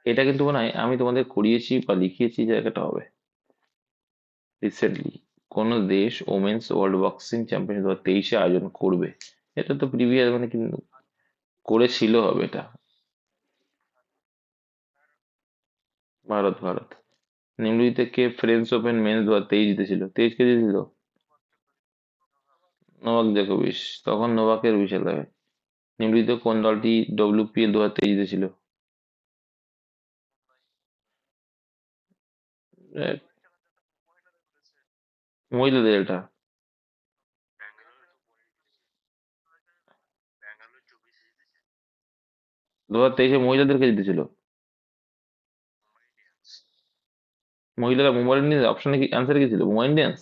এটা কিন্তু মনে হয় আমি তোমাদের করিয়েছি বা লিখিয়েছি, জায়গাটা হবে রিসেন্টলি কোন দেশ ওমেন্স ওয়ার্ল্ড বক্সিং চ্যাম্পিয়নশিপ 2023 আয়োজন করবে? এটা তো প্রিভিয়াস মানে কিন্তু করেছিল, হবে এটা। ভারত, ভারত। নিম্নলিখিত কে ফ্রেঞ্চ ওপেন মেন্স 2023 জিতেছিল? 23 কে জিতেছিল? নোভাক জোকোভিচ। তখন নোভাকের বিশাল হবে। নিম্নলিখিত কোন দলটি ডব্লিউপিএল 2023 জিতেছিল? আহ, মহিলাদের এটা। 2023-এ মহিলাদেরকে জিতেছিল। মহিলারা মুম্বাই ইন্ডিয়ান্স, অপশনে কি অ্যান্সার কি ছিল? মুম্বাই ইন্ডিয়ান্স।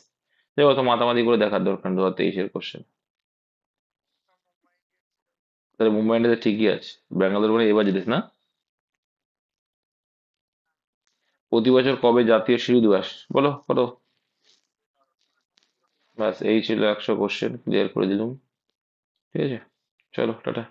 দেখো, অত মাতামাতি করে দেখার দরকার নেই, 2023-এর কোশ্চেন। তাহলে মুম্বাই ইন্ডিয়ান্স ঠিকই আছে। ব্যাঙ্গালোর মানে এবার জিতিস না। প্রতি বছর কবে জাতীয় শিশু দিবস? বলো কত? ব্যাস এই ছিল 100 কোশ্চেন, ক্লিয়ার করে দিলাম। ঠিক আছে, চলো টাটা।